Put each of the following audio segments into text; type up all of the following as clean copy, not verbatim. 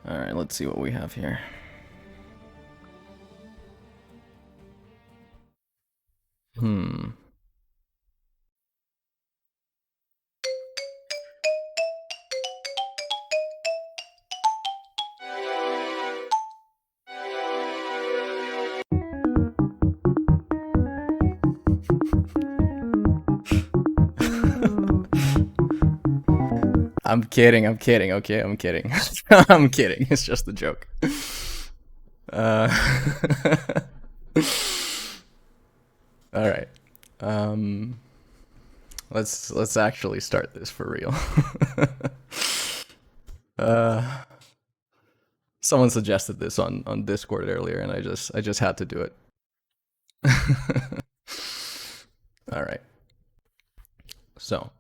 Alright, let's see what we have here. I'm kidding, okay, I'm kidding. I'm kidding, it's just a joke. Uh, Alright. Let's actually start this for real. Someone suggested this on Discord earlier, and I just had to do it. Alright. So,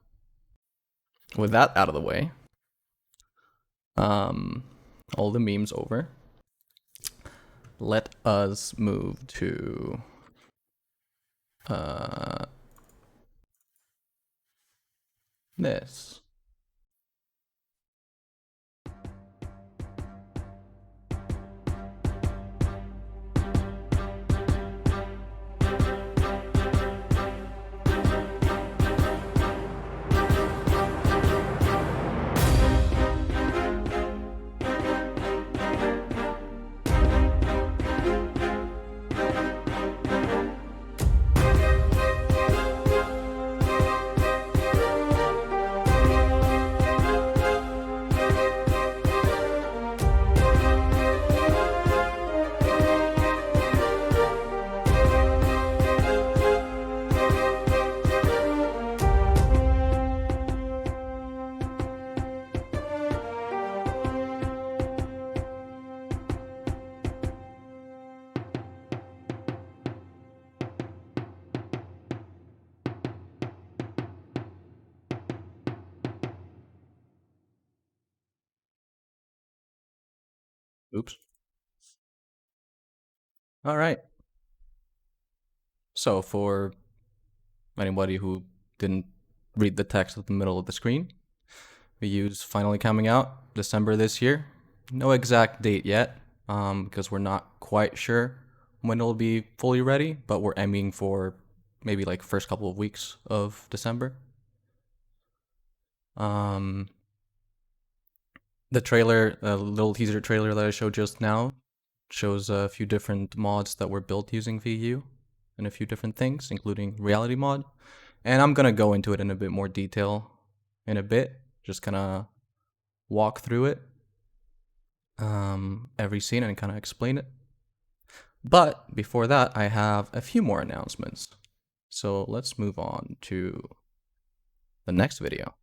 with that out of the way, all the memes over, let us move to this. Oops. All right. So for anybody who didn't read the text at the middle of the screen, we use finally coming out December this year. No exact date yet, because we're not quite sure when it'll be fully ready, but we're aiming for maybe like first couple of weeks of December. The trailer, a little teaser trailer that I showed just now, shows a few different mods that were built using VU and a few different things, including reality mod. And I'm gonna go into it in a bit more detail in a bit, just gonna walk through it, every scene, and kind of explain it. But before that, I have a few more announcements. So let's move on to the next video.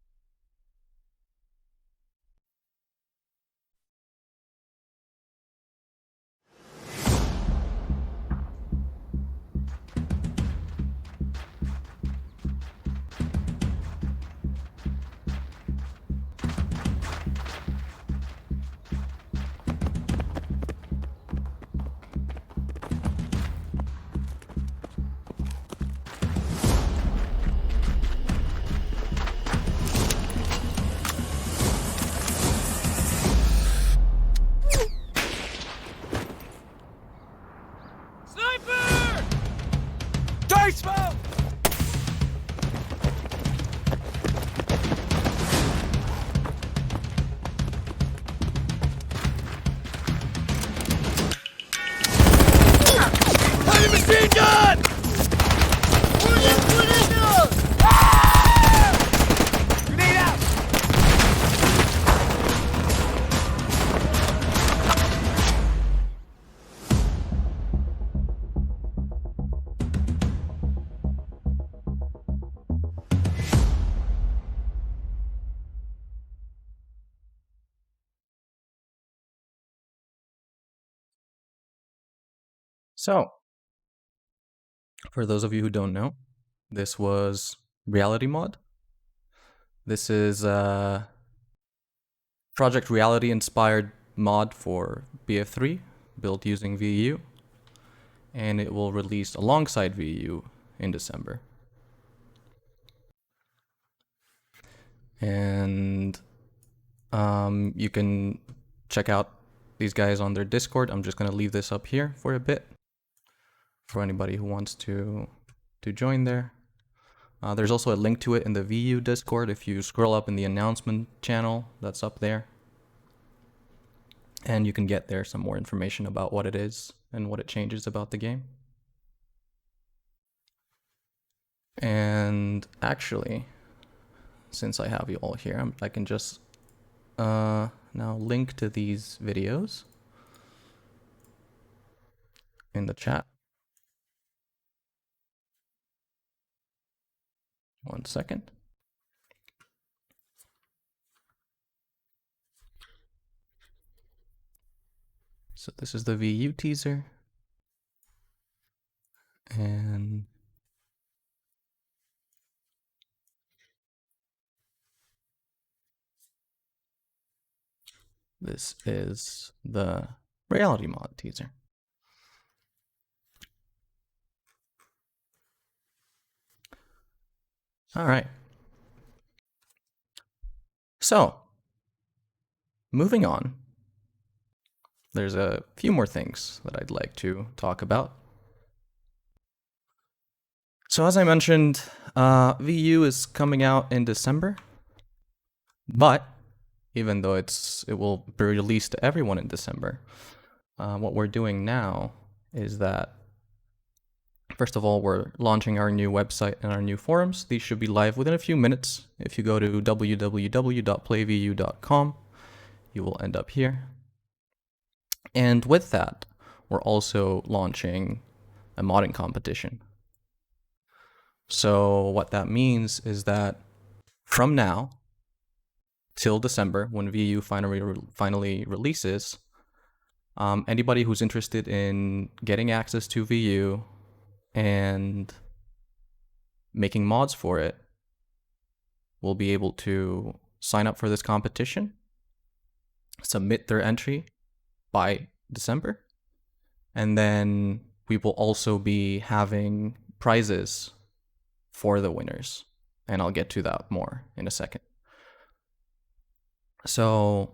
So, for those of you who don't know, this was Reality Mod. This is a Project Reality inspired mod for BF3, built using VU, and it will release alongside VU in December. And you can check out these guys on their Discord. I'm just going to leave this up here for a bit for anybody who wants to join there. There's also a link to it in the VU Discord. If you scroll up in the announcement channel, that's up there. And you can get there some more information about what it is and what it changes about the game. And actually, since I have you all here, I can just now link to these videos in the chat. 1 second. So this is the VU teaser. And this is the reality mod teaser. All right. So, moving on, there's a few more things that I'd like to talk about. So as I mentioned, VU is coming out in December, but even though it will be released to everyone in December, what we're doing now is that, first of all, we're launching our new website and our new forums. These should be live within a few minutes. If you go to www.playvu.com, you will end up here. And with that, we're also launching a modding competition. So what that means is that from now till December, when VU finally releases, anybody who's interested in getting access to VU and making mods for it will be able to sign up for this competition, submit their entry by December, and then we will also be having prizes for the winners, and I'll get to that more in a second. So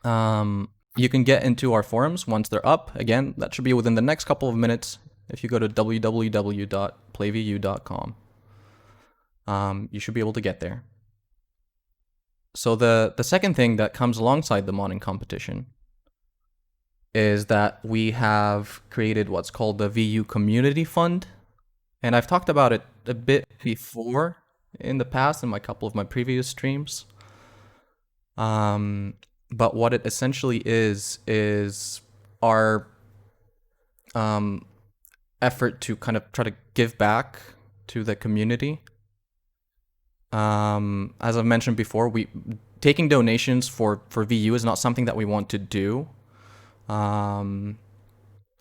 you can get into our forums once they're up. Again, that should be within the next couple of minutes. If you go to www.playvu.com, you should be able to get there. So the second thing that comes alongside the modding competition is that we have created what's called the VU Community Fund. And I've talked about it a bit before in the past in my couple of my previous streams. But what it essentially is our effort to kind of try to give back to the community. As I've mentioned before, taking donations for VU is not something that we want to do. We're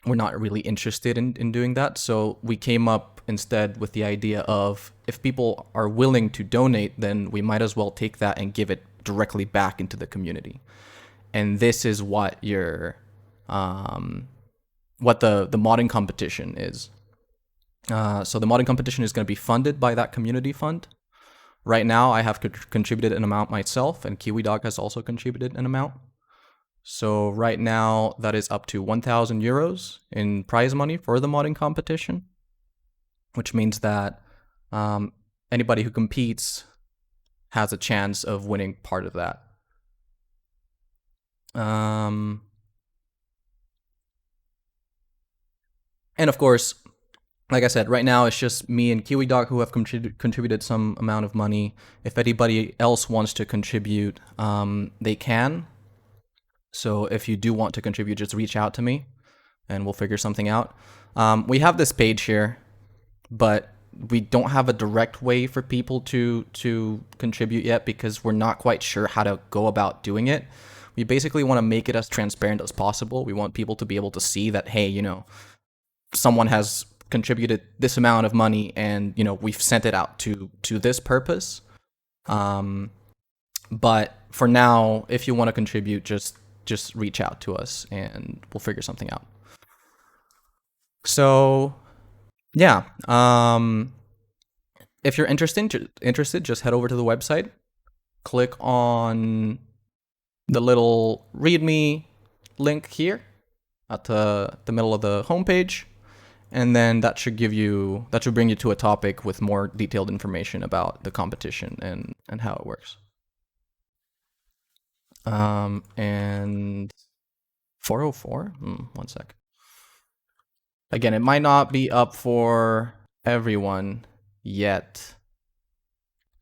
not really interested in doing that. So we came up instead with the idea of, if people are willing to donate, then we might as well take that and give it directly back into the community. And this is what the modding competition is. So the modding competition is going to be funded by that community fund. Right now, I have contributed an amount myself, and KiwiDog has also contributed an amount. So right now, that is up to 1,000 euros in prize money for the modding competition, which means that anybody who competes has a chance of winning part of that. And of course, like I said, right now it's just me and KiwiDog who have contributed some amount of money. If anybody else wants to contribute, they can. So if you do want to contribute, just reach out to me and we'll figure something out. We have this page here, but we don't have a direct way for people to contribute yet because we're not quite sure how to go about doing it. We basically want to make it as transparent as possible. We want people to be able to see that, hey, someone has contributed this amount of money and, we've sent it out to this purpose. But for now, if you want to contribute, just reach out to us and we'll figure something out. So yeah, if you're interested, just head over to the website, click on the little README link here at the middle of the homepage, and then that should bring you to a topic with more detailed information about the competition and how it works. And 404. One sec. Again, it might not be up for everyone yet,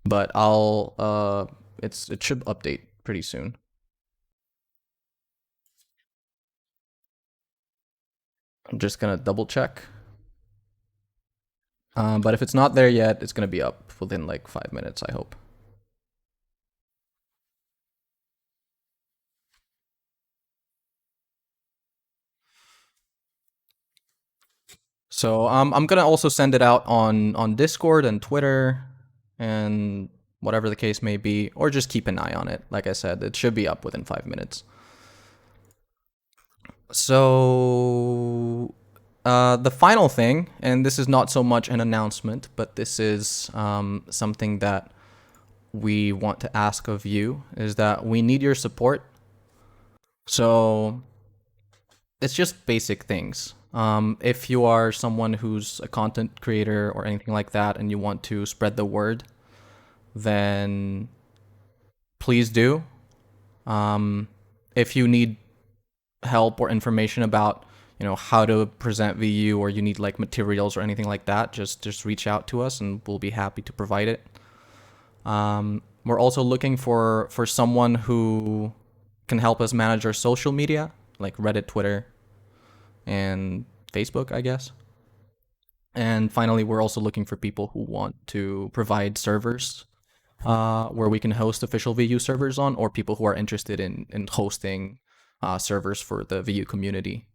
but it should update pretty soon. I'm just gonna double check. But if it's not there yet, it's gonna be up within like 5 minutes, I hope. So I'm gonna also send it out on Discord and Twitter and whatever the case may be, or just keep an eye on it. Like I said, it should be up within 5 minutes. So the final thing, and this is not so much an announcement, but this is something that we want to ask of you, is that we need your support. So it's just basic things. If you are someone who's a content creator or anything like that and you want to spread the word, then please do. If you need help or information about how to present VU, or you need like materials or anything like that, just reach out to us and we'll be happy to provide it. We're also looking for someone who can help us manage our social media, like Reddit, Twitter, and Facebook, I guess. And finally, we're also looking for people who want to provide servers where we can host official VU servers on, or people who are interested in hosting servers for the VU community.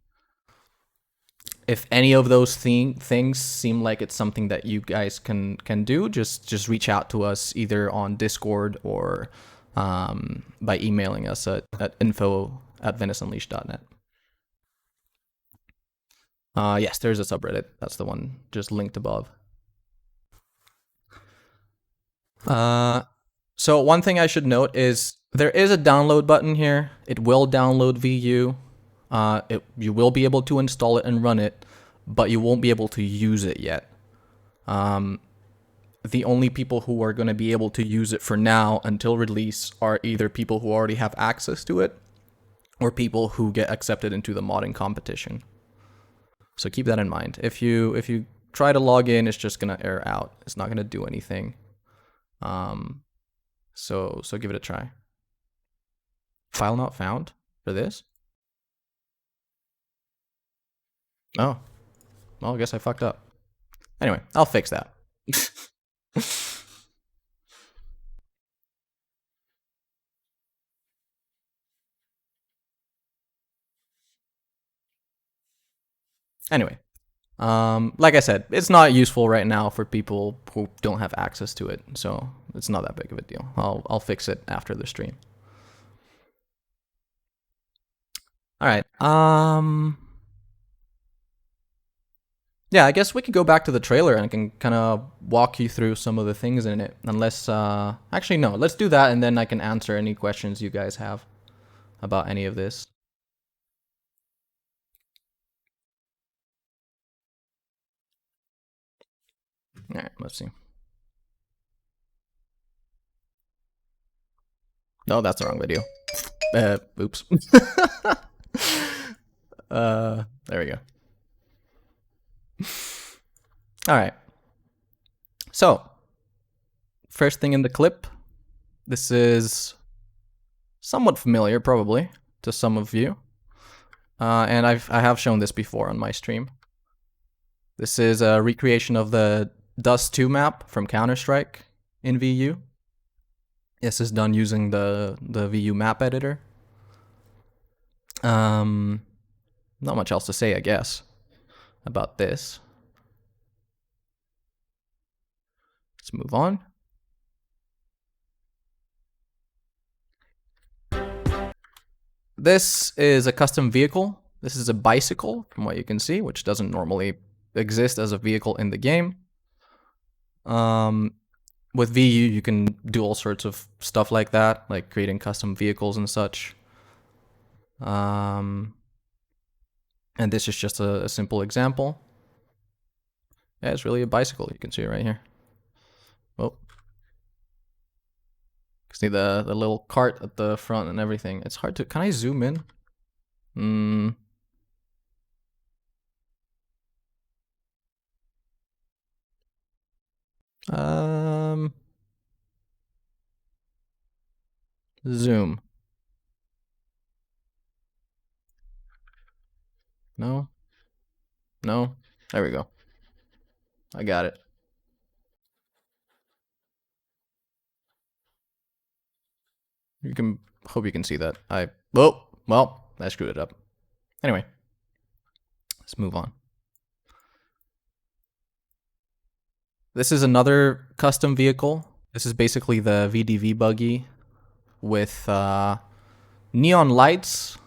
If any of those things seem like it's something that you guys can do, just reach out to us either on Discord or by emailing us at info@veniceunleashed.net. Yes, there's a subreddit. That's the one just linked above. So one thing I should note is there is a download button here. It will download VU. You will be able to install it and run it, but you won't be able to use it yet. The only people who are going to be able to use it for now until release are either people who already have access to it or people who get accepted into the modding competition. So keep that in mind. If you try to log in, it's just going to error out. It's not going to do anything. So give it a try. File not found for this? Oh. Well, I guess I fucked up. Anyway, I'll fix that. Anyway, like I said, it's not useful right now for people who don't have access to it, so it's not that big of a deal. I'll fix it after the stream. All right. Yeah, I guess we could go back to the trailer and I can kind of walk you through some of the things in it. Unless, actually, no, let's do that and then I can answer any questions you guys have about any of this. All right, let's see. No, that's the wrong video. Oops. There we go. All right. So, first thing in the clip. This is somewhat familiar, probably, to some of you. And I have shown this before on my stream. This is a recreation of the Dust 2 map from Counter-Strike in VU. This is done using the VU map editor. Not much else to say, I guess, about this. Let's move on. This is a custom vehicle. This is a bicycle, from what you can see, which doesn't normally exist as a vehicle in the game. With VU, you can do all sorts of stuff like that, like creating custom vehicles and such. And this is just a simple example. Yeah, it's really a bicycle. You can see it right here. Oh, you can see the little cart at the front and everything. It's hard to. Can I zoom in? Um, zoom. No, no. There we go. I got it. You can hope you can see that. Well, I screwed it up. Anyway, let's move on. This is another custom vehicle. This is basically the VDV buggy with neon lights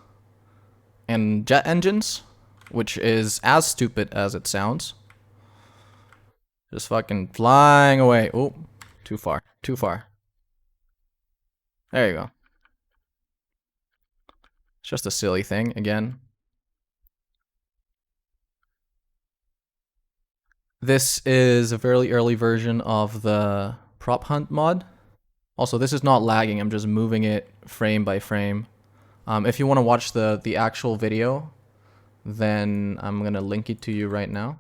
and jet engines, which is as stupid as it sounds. Just fucking flying away. Oh, too far. Too far. There you go. It's just a silly thing, again. This is a fairly early version of the prop hunt mod. Also, this is not lagging. I'm just moving it frame by frame. If you want to watch the actual video, then I'm going to link it to you right now.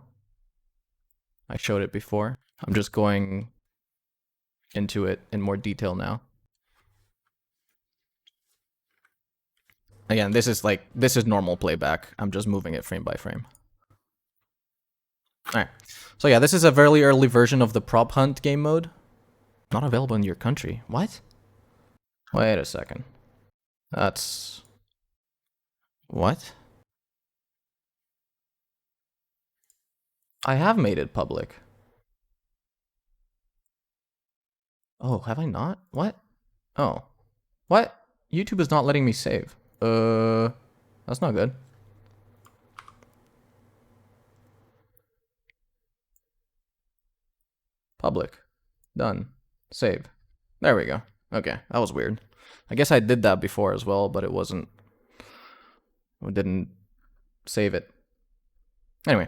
I showed it before. I'm just going into it in more detail now. Again, this is normal playback. I'm just moving it frame by frame. Alright. So yeah, this is a very early version of the prop hunt game mode. Not available in your country. What? Wait a second. That's... What? I have made it public. Oh, have I not? What? Oh. What? YouTube is not letting me save. That's not good. Public. Done. Save. There we go. Okay, that was weird. I guess I did that before as well, but it wasn't... It didn't save it. Anyway.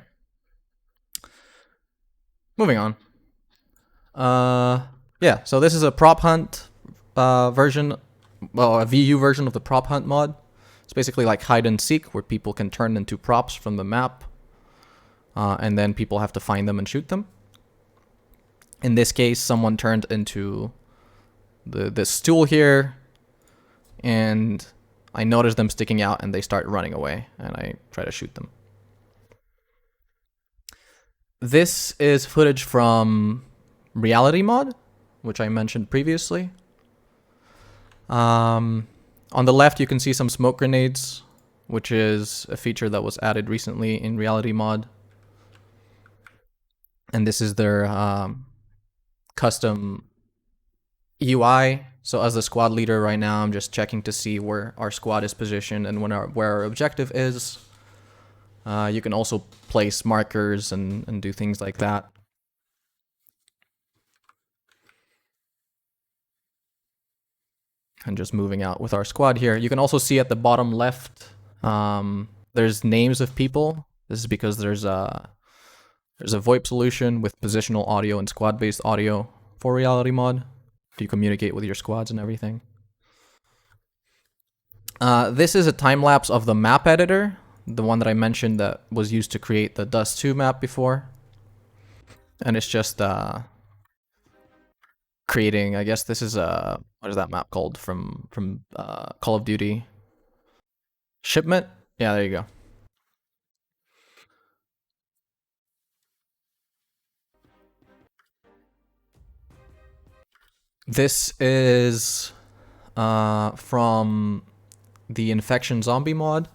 Moving on. Yeah, so this is a prop hunt version, well, a VU version of the prop hunt mod. It's basically like hide and seek, where people can turn into props from the map, and then people have to find them and shoot them. In this case, someone turned into this stool here, and I noticed them sticking out, and they start running away, and I try to shoot them. This is footage from Reality Mod, which I mentioned previously. On the left, you can see some smoke grenades, which is a feature that was added recently in Reality Mod. And this is their custom UI. So as the squad leader right now, I'm just checking to see where our squad is positioned and where our objective is. You can also place markers and do things like that. And just moving out with our squad here. You can also see at the bottom left, there's names of people. This is because there's a VoIP solution with positional audio and squad-based audio for Reality Mod. You communicate with your squads and everything. This is a time lapse of the map editor, the one that I mentioned that was used to create the Dust 2 map before. And it's just creating, I guess this is what is that map called from Call of Duty? Shipment? Yeah, there you go. This is from the Infection Zombie mod,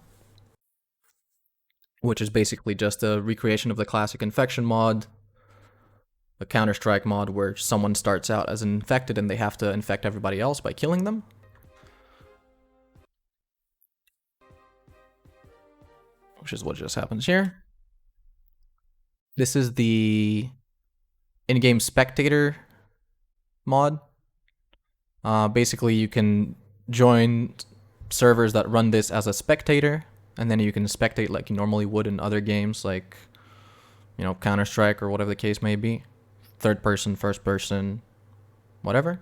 which is basically just a recreation of the classic Infection mod, a Counter-Strike mod where someone starts out as infected and they have to infect everybody else by killing them. Which is what just happens here. This is the in-game spectator mod. Basically, you can join servers that run this as a spectator, and then you can spectate like you normally would in other games, like, you know, Counter-Strike or whatever the case may be. Third person, first person, whatever.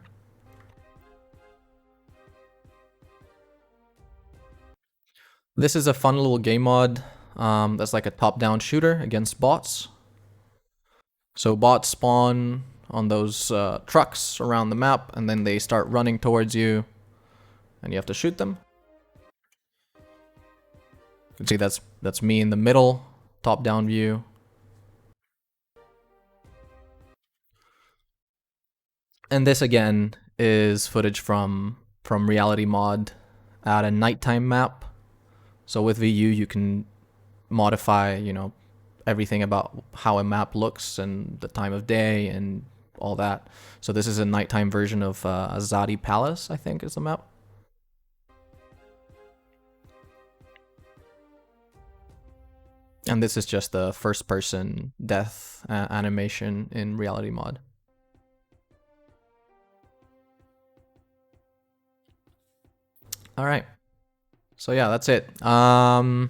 This is a fun little game mod that's like a top-down shooter against bots. So bots spawn on those trucks around the map, and then they start running towards you, and you have to shoot them. You can see that's me in the middle, top-down view. And this again is footage from Reality Mod at a nighttime map. So with VU you can modify, you know, everything about how a map looks and the time of day and all that. So this is a nighttime version of Azadi Palace, I think is the map. And this is just the first person death animation in Reality Mod. All right. So yeah, that's it. So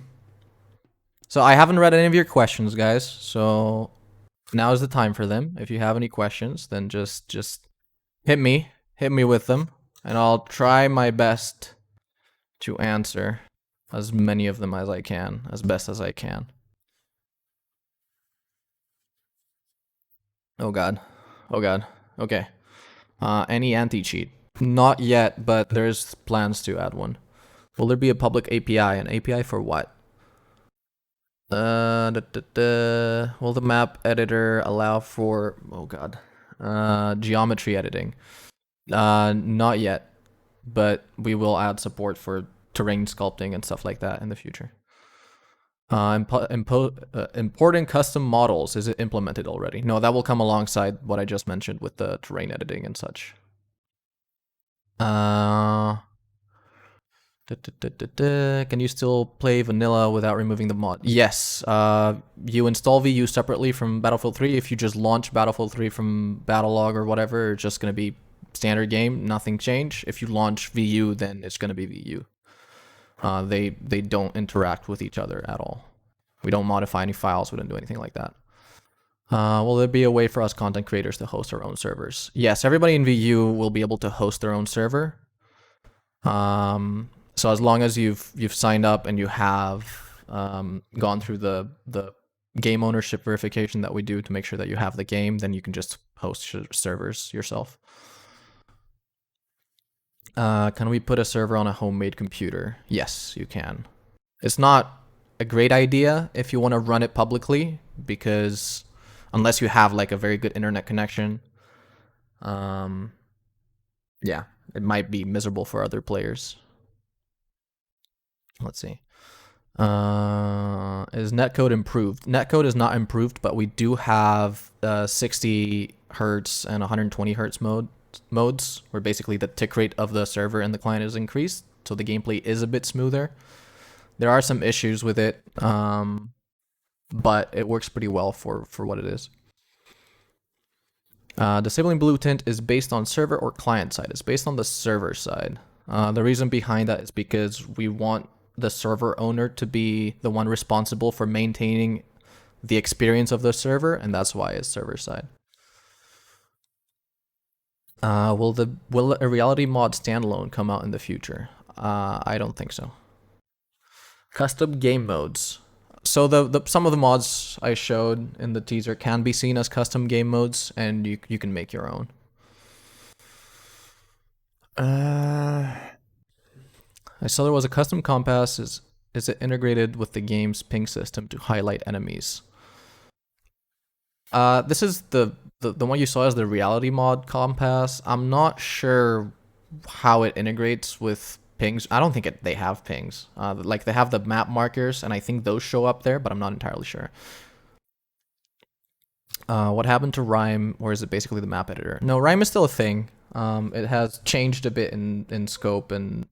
I haven't read any of your questions, guys. So now is the time for them. If you have any questions, then just hit me with them, and I'll try my best to answer as many of them as I can, as best as I can. Oh god. Oh god. Okay. Any anti-cheat? Not yet, but there's plans to add one. Will there be a public API? An API for what? Will the map editor allow for, oh god, geometry editing? Not yet, but we will add support for terrain sculpting and stuff like that in the future. Importing custom models, is it implemented already? No, that will come alongside what I just mentioned with the terrain editing and such. Can you still play vanilla without removing the mod? Yes. You install VU separately from Battlefield 3. If you just launch Battlefield 3 from Battlelog or whatever, it's just going to be standard game, nothing changed. If you launch VU, then it's going to be VU. They don't interact with each other at all. We don't modify any files. We don't do anything like that. Will there be a way for us content creators to host our own servers? Yes, everybody in VU will be able to host their own server. So as long as you've signed up and you have gone through the game ownership verification that we do to make sure that you have the game, then you can just host servers yourself. Can we put a server on a homemade computer? Yes, you can. It's not a great idea if you want to run it publicly, because unless you have like a very good internet connection, yeah, it might be miserable for other players. Let's see. Is netcode improved? Netcode is not improved, but we do have 60 hertz and 120 hertz modes, where basically the tick rate of the server and the client is increased, so the gameplay is a bit smoother. There are some issues with it, but it works pretty well for what it is. Disabling blue tint is based on server or client side? It's based on the server side. The reason behind that is because we want the server owner to be the one responsible for maintaining the experience of the server, and that's why it's server side. Will a reality mod standalone come out in the future? I don't think so. Custom game modes. So some of the mods I showed in the teaser can be seen as custom game modes, and you can make your own. I saw there was a custom compass. Is it integrated with the game's ping system to highlight enemies? This is the one you saw as the reality mod compass. I'm not sure how it integrates with pings. I don't think they have pings. Like they have the map markers, and I think those show up there, but I'm not entirely sure. What happened to Rime, or is it basically the map editor? No, Rime is still a thing. It has changed a bit in scope and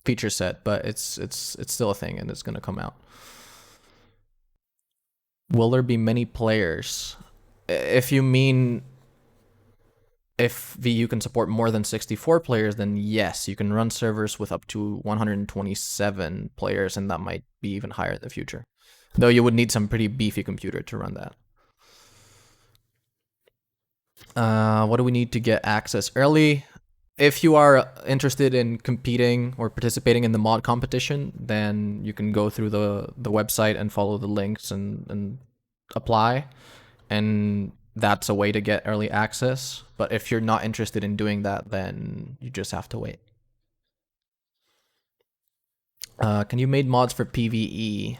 feature set, but it's still a thing, and it's gonna come out. Will there be many players? If you mean If VU can support more than 64 players, then yes, you can run servers with up to 127 players, and that might be even higher in the future. Though you would need some pretty beefy computer to run that. What do we need to get access early? If you are interested in competing or participating in the mod competition, then you can go through the website and follow the links and apply. And that's a way to get early access. But if you're not interested in doing that, then you just have to wait. Can you make mods for PvE?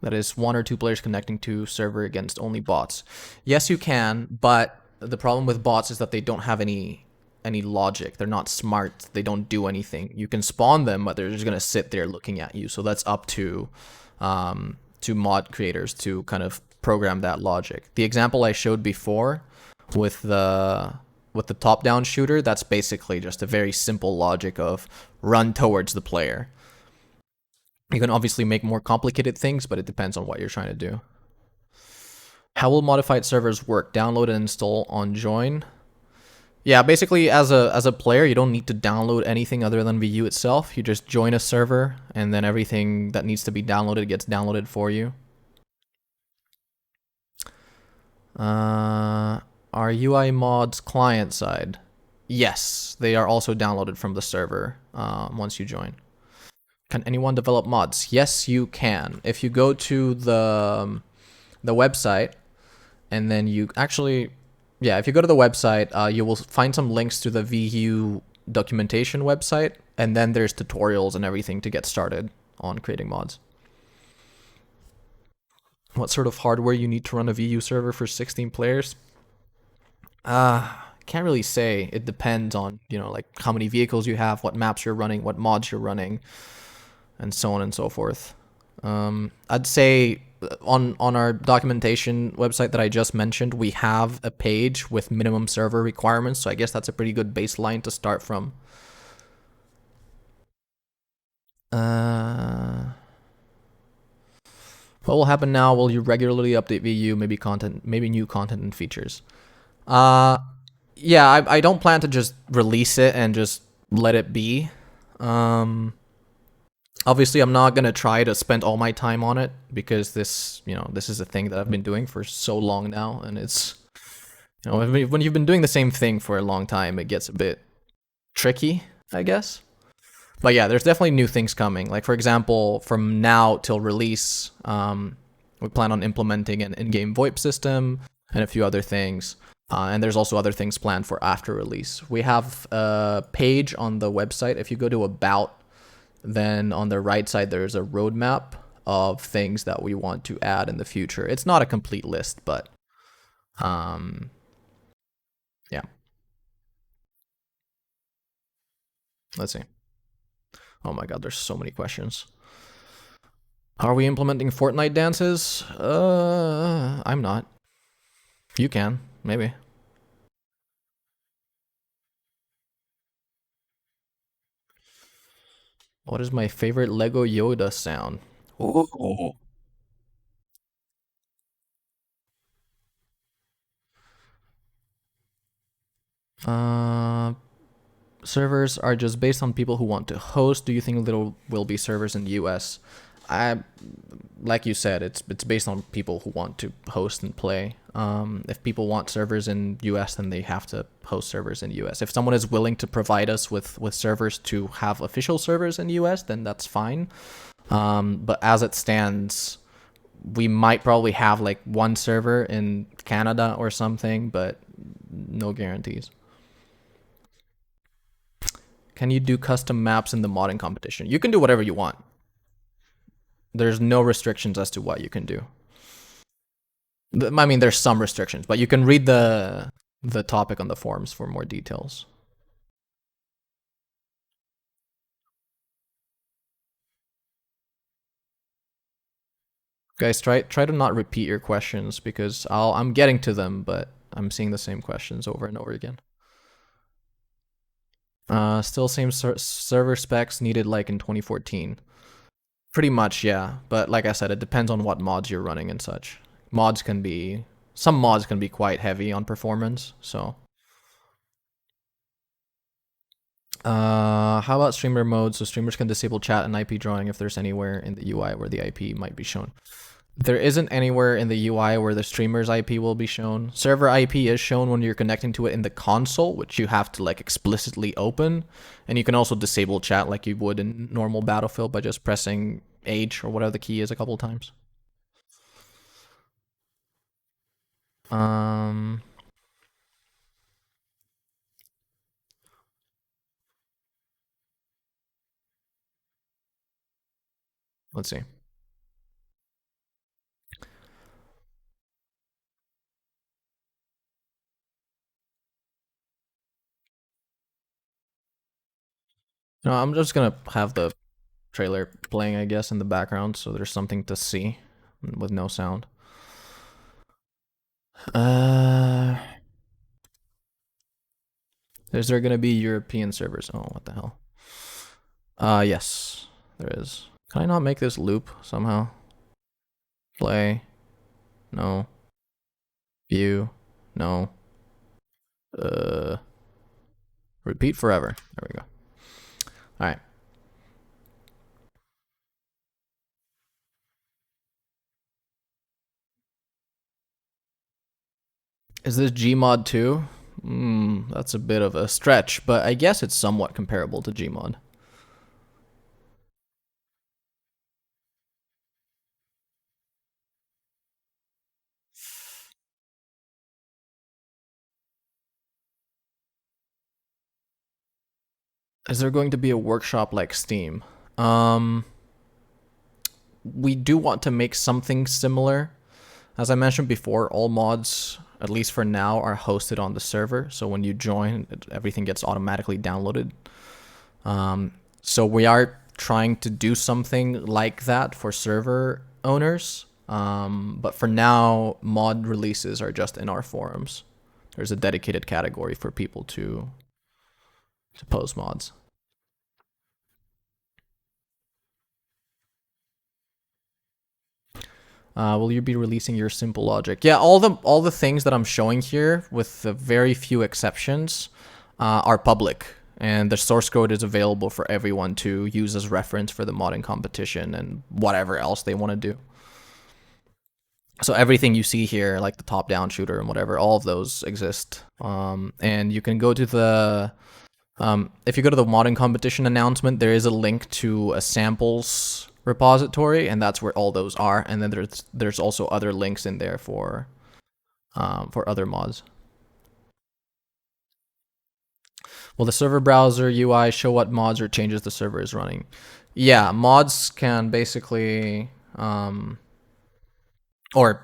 That is one or two players connecting to server against only bots. Yes, you can, but the problem with bots is that they don't have any logic. They're not smart. They don't do anything. You can spawn them, but they're just gonna sit there looking at you. So that's up to mod creators to kind of program that logic. The example I showed before with the top-down shooter, that's basically just a very simple logic of run towards the player. You can obviously make more complicated things, but it depends on what you're trying to do. How will modified servers work? Download and install on join. Yeah, basically as a player, you don't need to download anything other than VU itself. You just join a server, and then everything that needs to be downloaded gets downloaded for you. Are UI mods client side? Yes, they are also downloaded from the server once you join. Can anyone develop mods? Yes, you can. If you go to the website, and then you actually, yeah, if you go to the website, you will find some links to the VU documentation website, and then there's tutorials and everything to get started on creating mods. What sort of hardware you need to run a VU server for 16 players? Can't really say. It depends on, like how many vehicles you have, what maps you're running, what mods you're running, and so on and so forth. I'd say on our documentation website that I just mentioned, we have a page with minimum server requirements, so I guess that's a pretty good baseline to start from. What will happen now? Will you regularly update VU, maybe new content and features? Yeah, I don't plan to just release it and just let it be. Obviously, I'm not gonna try to spend all my time on it because this is a thing that I've been doing for so long now, and it's, when you've been doing the same thing for a long time, it gets a bit tricky, I guess. But yeah, there's definitely new things coming. Like, for example, from now till release, we plan on implementing an in-game VoIP system and a few other things. And there's also other things planned for after release. We have a page on the website. If you go to About, then on the right side, there's a roadmap of things that we want to add in the future. It's not a complete list, but yeah. Let's see. Oh my god, there's so many questions. Are we implementing Fortnite dances? I'm not. You can, maybe. What is my favorite Lego Yoda sound? Ooh. Servers are just based on people who want to host. Do you think there will be servers in the US? Like you said, it's based on people who want to host and play. If people want servers in US, then they have to host servers in US. If someone is willing to provide us with servers to have official servers in US, then that's fine. But as it stands, we might probably have like one server in Canada or something, but no guarantees. Can you do custom maps in the modding competition? You can do whatever you want. There's no restrictions as to what you can do. I mean, there's some restrictions, but you can read the topic on the forums for more details. Guys, try to not repeat your questions because I'm getting to them, but I'm seeing the same questions over and over again. Still same server specs needed like in 2014. Pretty much, yeah. But like I said, it depends on what mods you're running and such. Some mods can be quite heavy on performance, so How about streamer mode? So streamers can disable chat and IP drawing if there's anywhere in the UI where the IP might be shown. There isn't anywhere in the UI where the streamer's IP will be shown. Server IP is shown when you're connecting to it in the console, which you have to like explicitly open. And you can also disable chat like you would in normal Battlefield by just pressing H or whatever the key is a couple of times. Let's see. No, I'm just gonna have the trailer playing, I guess, in the background, so there's something to see with no sound. Is there gonna be European servers? Oh, what the hell? Yes, there is. Can I not make this loop somehow? Play. No. View. No. Repeat forever. There we go. All right. Is this Gmod 2? That's a bit of a stretch, but I guess it's somewhat comparable to Gmod. Is there going to be a workshop like Steam? We do want to make something similar. As I mentioned before, all mods, at least for now, are hosted on the server. So when you join, everything gets automatically downloaded. So we are trying to do something like that for server owners. But for now, mod releases are just in our forums. There's a dedicated category for people to post mods. Will you be releasing your simple logic? Yeah, all the things that I'm showing here, with the very few exceptions, are public, and the source code is available for everyone to use as reference for the modding competition and whatever else they want to do. So everything you see here, like the top-down shooter and whatever, all of those exist. And you can go to the if you go to the modding competition announcement, there is a link to a samples repository, and that's where all those are. And then there's also other links in there for other mods. Will the server browser UI show what mods or changes the server is running? Yeah, mods can basically, or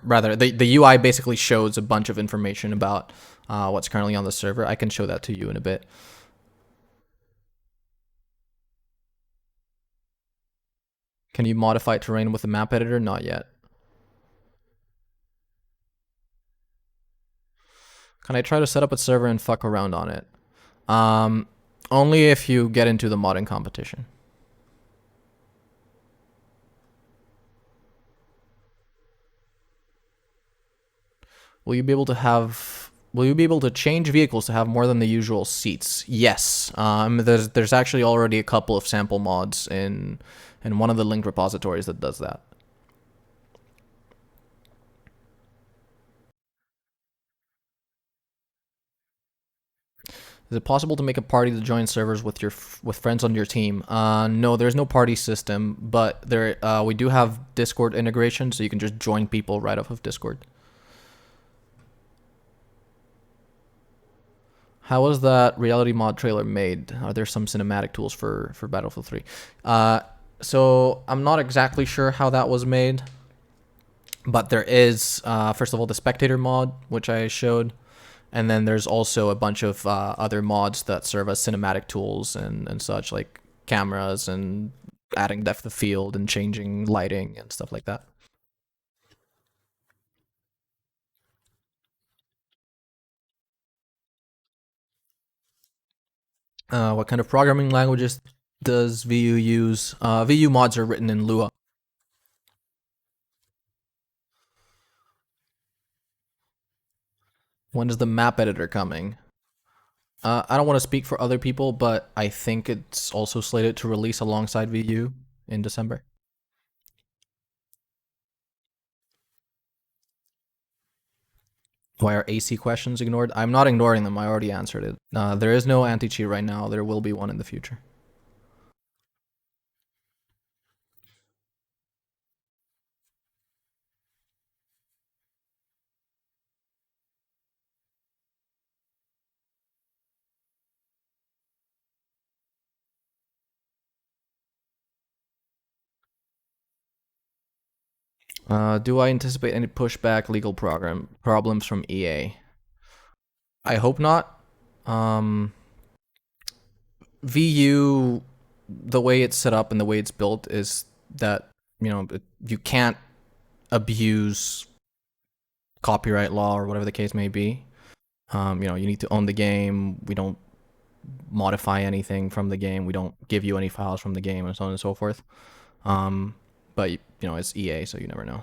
rather, the UI basically shows a bunch of information about what's currently on the server. I can show that to you in a bit. Can you modify terrain with the map editor? Not yet. Can I try to set up a server and fuck around on it? Only if you get into the modding competition. Will you be able to change vehicles to have more than the usual seats? Yes. There's actually already a couple of sample mods in one of the linked repositories that does that. Is it possible to make a party to join servers with friends on your team? No, there's no party system, but we do have Discord integration, so you can just join people right off of Discord. How was that reality mod trailer made? Are there some cinematic tools for Battlefield 3? So I'm not exactly sure how that was made, but there is, first of all, the spectator mod, which I showed. And then there's also a bunch of other mods that serve as cinematic tools and such, like cameras and adding depth of field and changing lighting and stuff like that. What kind of programming languages does VU use? VU mods are written in Lua. When is the map editor coming? I don't want to speak for other people, but I think it's also slated to release alongside VU in December. Why are AC questions ignored? I'm not ignoring them. I already answered it. There is no anti-cheat right now. There will be one in the future. Do I anticipate any pushback legal program problems from EA? I hope not. Um, VU, the way it's set up and the way it's built is that you can't abuse copyright law or whatever the case may be. You need to own the game. We don't modify anything from the game. We don't give you any files from the game, and so on and so forth. But it's EA, so you never know.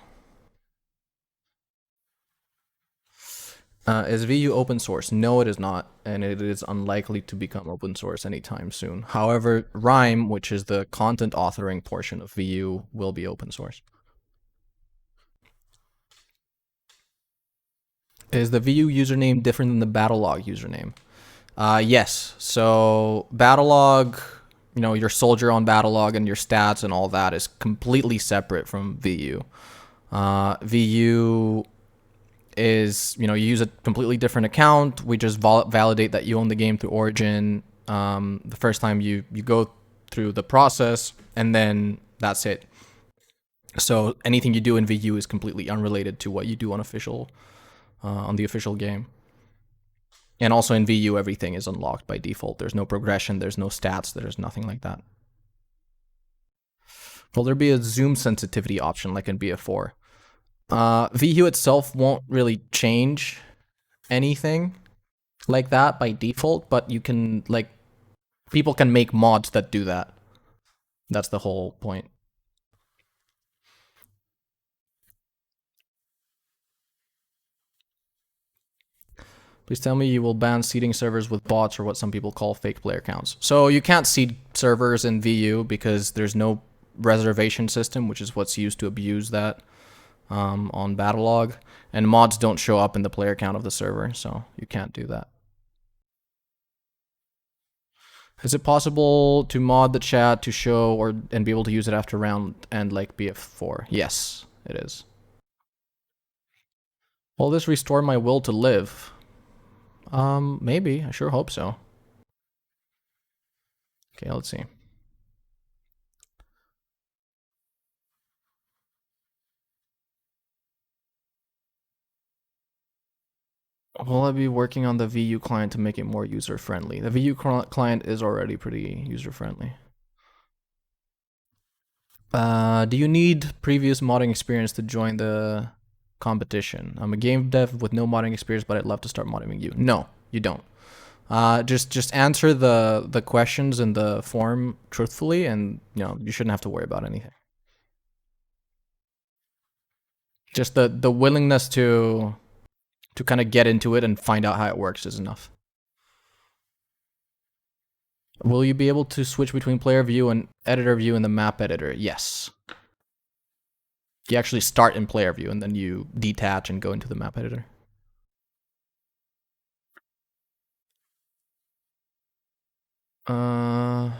Is VU open source? No, it is not, and it is unlikely to become open source anytime soon. However, Rime, which is the content authoring portion of VU, will be open source. Is the VU username different than the Battlelog username? Yes. So Battlelog, your soldier on Battlelog and your stats and all that is completely separate from VU. VU is, you use a completely different account. We just validate that you own the game through Origin the first time you go through the process, and then that's it. So anything you do in VU is completely unrelated to what you do on the official game. And also in VU, everything is unlocked by default. There's no progression, there's no stats, there's nothing like that. Will there be a zoom sensitivity option like in BF4? VU itself won't really change anything like that by default, but you can, people can make mods that do that. That's the whole point. Please tell me you will ban seeding servers with bots or what some people call fake player counts. So you can't seed servers in VU because there's no reservation system, which is what's used to abuse that on Battlelog. And mods don't show up in the player count of the server, so you can't do that. Is it possible to mod the chat to show and be able to use it after round end like BF4? Yes, it is. Will this restore my will to live? Maybe. I sure hope so. Okay, let's see. Will I be working on the VU client to make it more user-friendly? The VU client is already pretty user-friendly. Do you need previous modding experience to join the competition? I'm a game dev with no modding experience, but I'd love to start modding you. No, you don't. Just answer the questions in the form truthfully, and you shouldn't have to worry about anything. Just the willingness to kind of get into it and find out how it works is enough. Will you be able to switch between player view and editor view in the map editor? Yes. You actually start in player view and then you detach and go into the map editor. All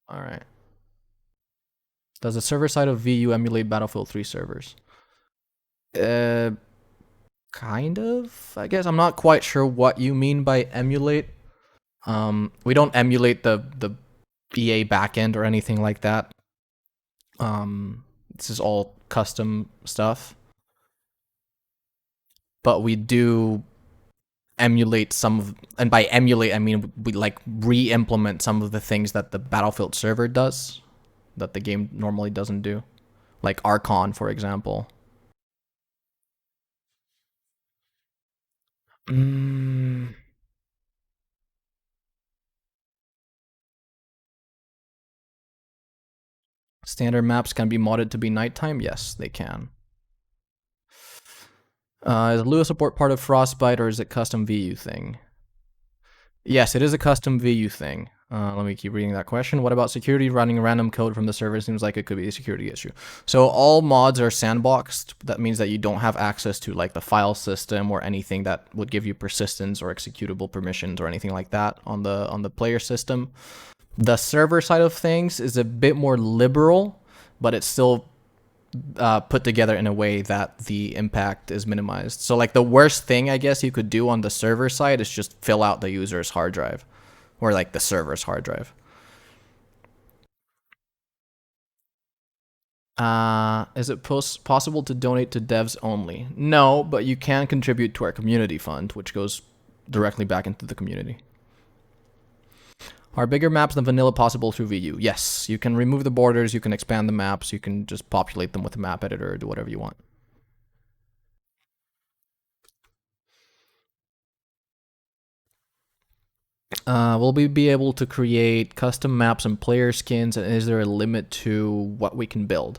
right. Does the server side of VU emulate Battlefield 3 servers? Kind of, I guess. I'm not quite sure what you mean by emulate. We don't emulate the EA backend or anything like that. This is all custom stuff. But we do emulate some of, and by emulate I mean we re-implement some of the things that the Battlefield server does that the game normally doesn't do, like Archon, for example. Standard maps can be modded to be nighttime. Yes, they can. Is Lua support part of Frostbite or is it custom VU thing? Yes, it is a custom VU thing. Let me keep reading that question. What about security? Running random code from the server seems like it could be a security issue. So all mods are sandboxed. That means that you don't have access to like the file system or anything that would give you persistence or executable permissions or anything like that on the player system. The server side of things is a bit more liberal, but it's still put together in a way that the impact is minimized. So like the worst thing I guess you could do on the server side is just fill out the user's hard drive or like the server's hard drive. Is it possible to donate to devs only? No, but you can contribute to our community fund, which goes directly back into the community. Are bigger maps than vanilla possible through VU? Yes, you can remove the borders, you can expand the maps, you can just populate them with a map editor or do whatever you want. Will we be able to create custom maps and player skins, and is there a limit to what we can build?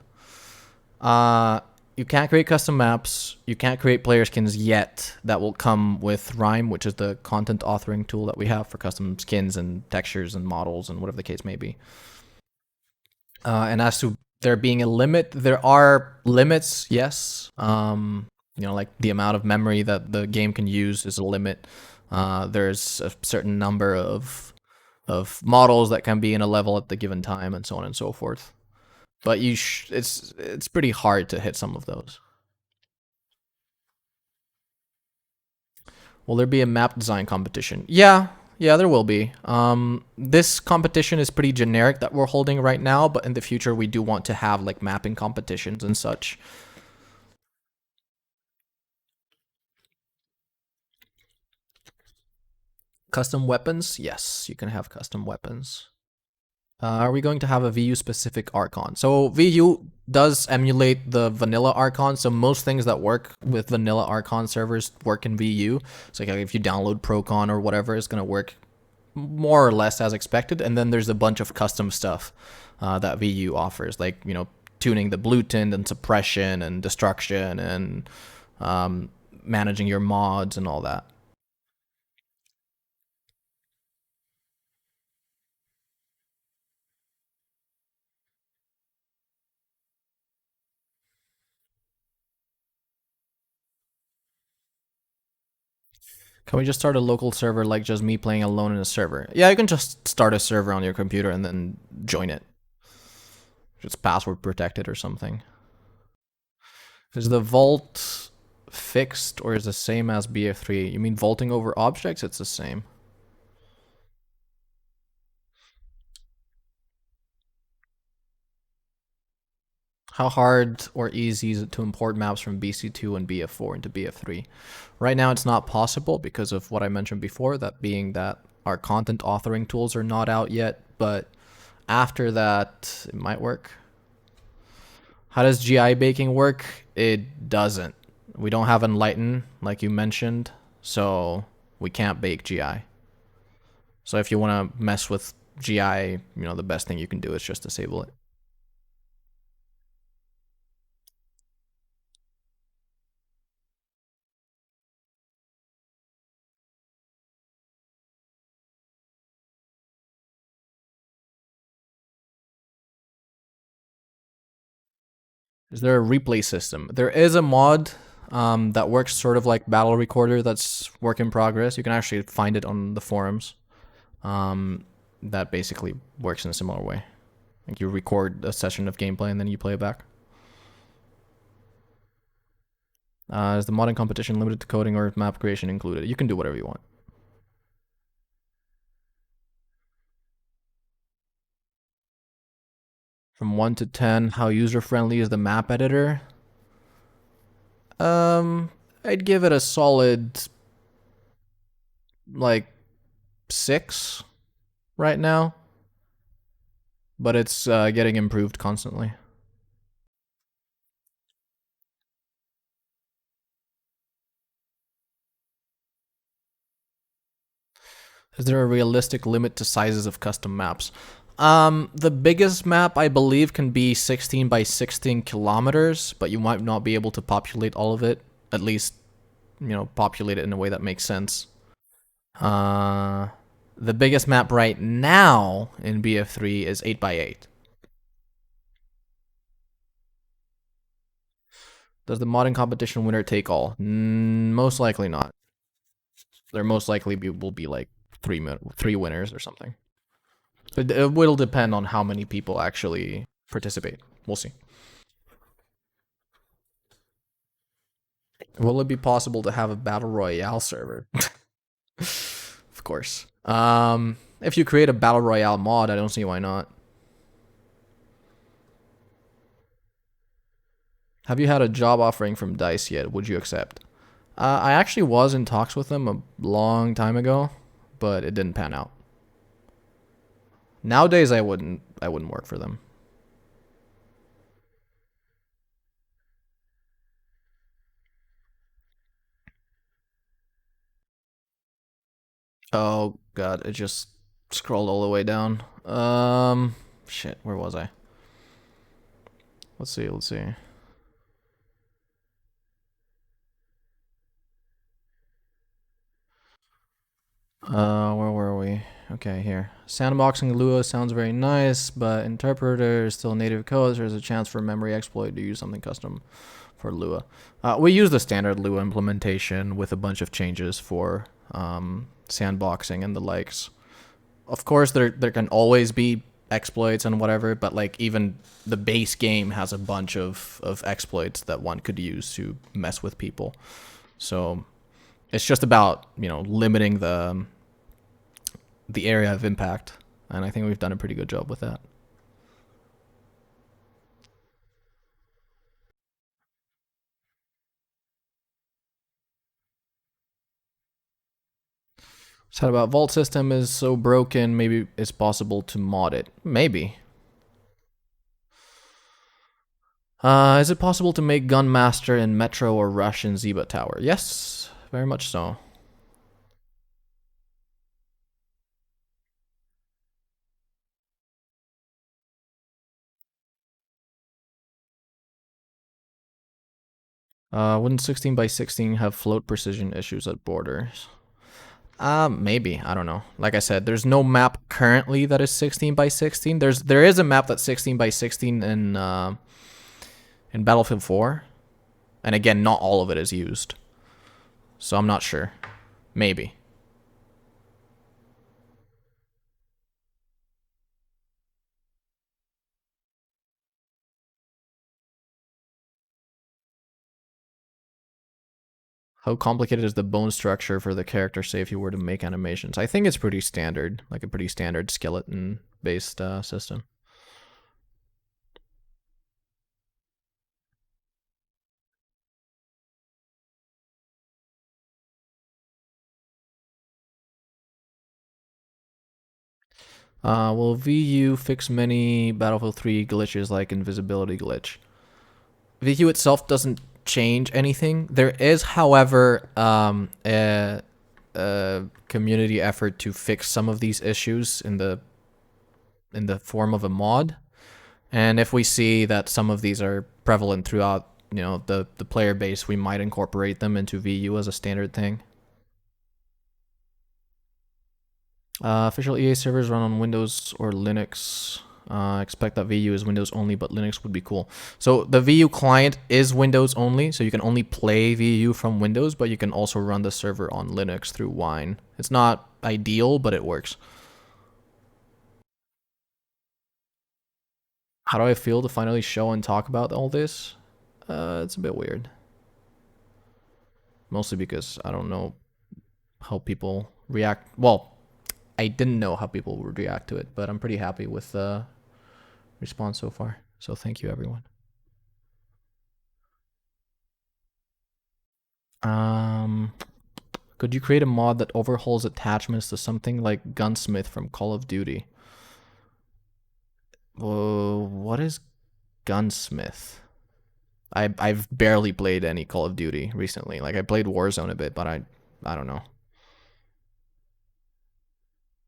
You can't create custom maps. You can't create player skins yet. That will come with Rime, which is the content authoring tool that we have for custom skins and textures and models and whatever the case may be. And as to there being a limit, there are limits, yes. Like the amount of memory that the game can use is a limit. There's a certain number of models that can be in a level at the given time, and so on and so forth. But it's pretty hard to hit some of those. Will there be a map design competition? Yeah, there will be. This competition is pretty generic that we're holding right now, but in the future we do want to have like mapping competitions and such. Custom weapons? Yes, you can have custom weapons. Are we going to have a VU specific Archon? So VU does emulate the vanilla Archon, so most things that work with vanilla Archon servers work in VU. So like if you download Procon or whatever, it's going to work more or less as expected. And then there's a bunch of custom stuff that VU offers, like, tuning the blue tint and suppression and destruction and managing your mods and all that. Can we just start a local server like just me playing alone in a server? Yeah, you can just start a server on your computer and then join it. It's password protected or something. Is the vault fixed or is the same as BF3? You mean vaulting over objects? It's the same. How hard or easy is it to import maps from BC2 and BF4 into BF3? Right now it's not possible because of what I mentioned before, that being that our content authoring tools are not out yet, but after that it might work. How does GI baking work? It doesn't. We don't have Enlighten, like you mentioned, so we can't bake GI. So if you want to mess with GI, the best thing you can do is just disable it. Is there a replay system? There is a mod that works sort of like Battle Recorder. That's work in progress. You can actually find it on the forums. That basically works in a similar way. Like you record a session of gameplay and then you play it back. Is the modding competition limited to coding or map creation included? You can do whatever you want. From 1 to 10, how user-friendly is the map editor? I'd give it a solid, like, 6 right now. But it's getting improved constantly. Is there a realistic limit to sizes of custom maps? The biggest map I believe can be 16 by 16 kilometers, but you might not be able to populate all of it. At least, populate it in a way that makes sense. The biggest map right now in BF3 is 8x8. Does the modding competition winner take all? Most likely not. There most likely will be like three winners or something. It will depend on how many people actually participate. We'll see. Will it be possible to have a battle royale server? Of course. If you create a battle royale mod, I don't see why not. Have you had a job offering from DICE yet? Would you accept? I actually was in talks with them a long time ago, but it didn't pan out. Nowadays, I wouldn't work for them. Oh god, it just scrolled all the way down. Shit, where was I? Let's see. Where were we? Okay, here. Sandboxing Lua sounds very nice, but interpreter is still native code. So there's a chance for a memory exploit to use something custom for Lua. We use the standard Lua implementation with a bunch of changes for sandboxing and the likes. Of course, there can always be exploits and whatever, but like even the base game has a bunch of exploits that one could use to mess with people. So it's just about, limiting the area of impact, and I think we've done a pretty good job with that. Said about vault system is so broken, maybe it's possible to mod it. Maybe. Is it possible to make Gunmaster in Metro or Rush in Zeba Tower? Yes, very much so. Wouldn't 16x16 have float precision issues at borders? Maybe. I don't know. Like I said, there's no map currently that is 16x16. There is a map that's 16x16 in Battlefield 4. And again, not all of it is used. So I'm not sure. Maybe. How complicated is the bone structure for the character, say, if you were to make animations? I think it's pretty standard, like a pretty standard skeleton-based system. Will VU fix many Battlefield 3 glitches like invisibility glitch? VU itself doesn't change anything. There is, however, a community effort to fix some of these issues in the form of a mod. And if we see that some of these are prevalent throughout, the player base, we might incorporate them into VU as a standard thing. Official EA servers run on Windows or Linux. Expect that VU is Windows only, but Linux would be cool. So the VU client is Windows only, so you can only play VU from Windows, but you can also run the server on Linux through Wine. It's not ideal, but it works. How do I feel to finally show and talk about all this? It's a bit weird. Mostly because I don't know how people react. Well, I didn't know how people would react to it, but I'm pretty happy with the response so far. So thank you, everyone. Could you create a mod that overhauls attachments to something like Gunsmith from Call of Duty? What is Gunsmith? I've barely played any Call of Duty recently. Like I played Warzone a bit, but I don't know.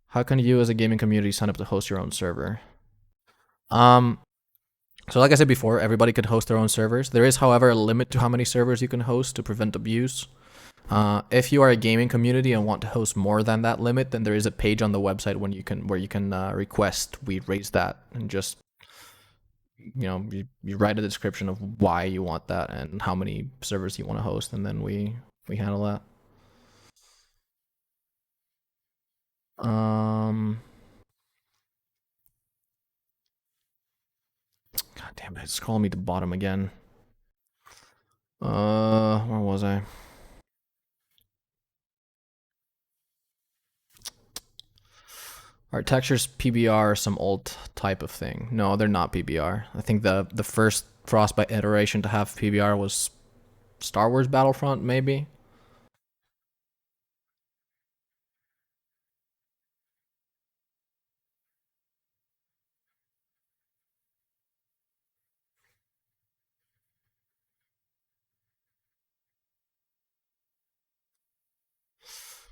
How can you as a gaming community sign up to host your own server? So like I said before, everybody could host their own servers. There is, however, a limit to how many servers you can host to prevent abuse. If you are a gaming community and want to host more than that limit, then there is a page on the website where you can request we raise that, and just you write a description of why you want that and how many servers you want to host, and then we handle that. Um, God damn it, it's calling me to bottom again. Where was I? Are textures PBR or some old type of thing? No, they're not PBR. I think the first Frostbite iteration to have PBR was Star Wars Battlefront, maybe.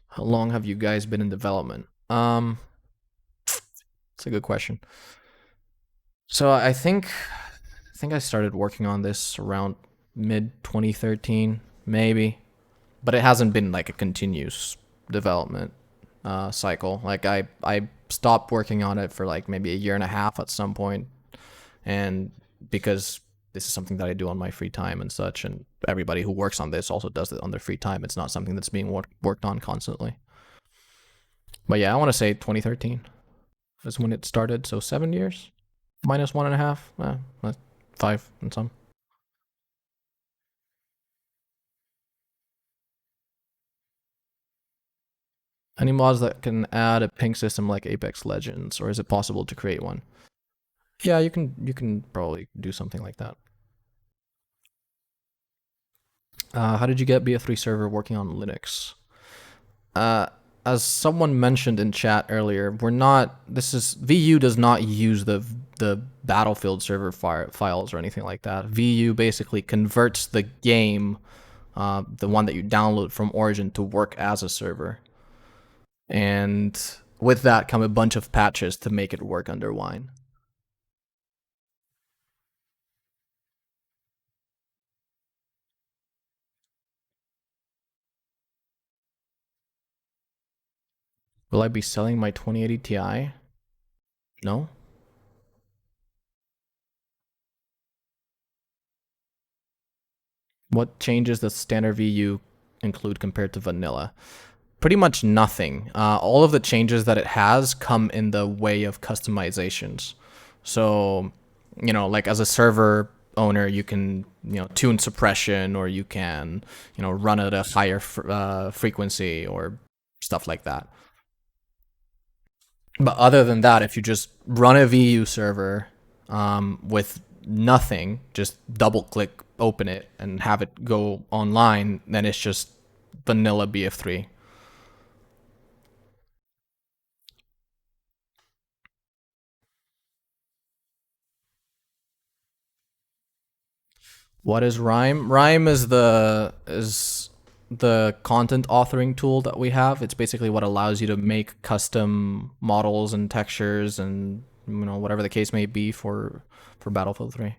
How long have you guys been in development? It's a good question. So I think I started working on this around mid 2013, maybe, but it hasn't been like a continuous development cycle. Like I stopped working on it for like maybe a year and a half at some point, and because this is something that I do on my free time and such, and everybody who works on this also does it on their free time. It's not something that's being worked on constantly. But yeah, I want to say 2013 is when it started. So 7 years minus 1.5, five and some. Any mods that can add a ping system like Apex Legends, or is it possible to create one? Yeah, you can probably do something like that. How did you get BF3 server working on Linux? Uh, as someone mentioned in chat earlier, we're not. This is VU does not use the Battlefield server files or anything like that. VU basically converts the game, the one that you download from Origin, to work as a server, and with that come a bunch of patches to make it work under Wine. Will I be selling my 2080 Ti? No. What changes does standard VU include compared to vanilla? Pretty much nothing. All of the changes that it has come in the way of customizations. So, like as a server owner, you can, tune suppression, or you can, run at a higher frequency or stuff like that. But other than that, if you just run a VU server with nothing, just double click, open it, and have it go online, then it's just vanilla BF3. What is Rhyme? Rhyme is the content authoring tool that we have. It's basically what allows you to make custom models and textures and whatever the case may be for Battlefield 3.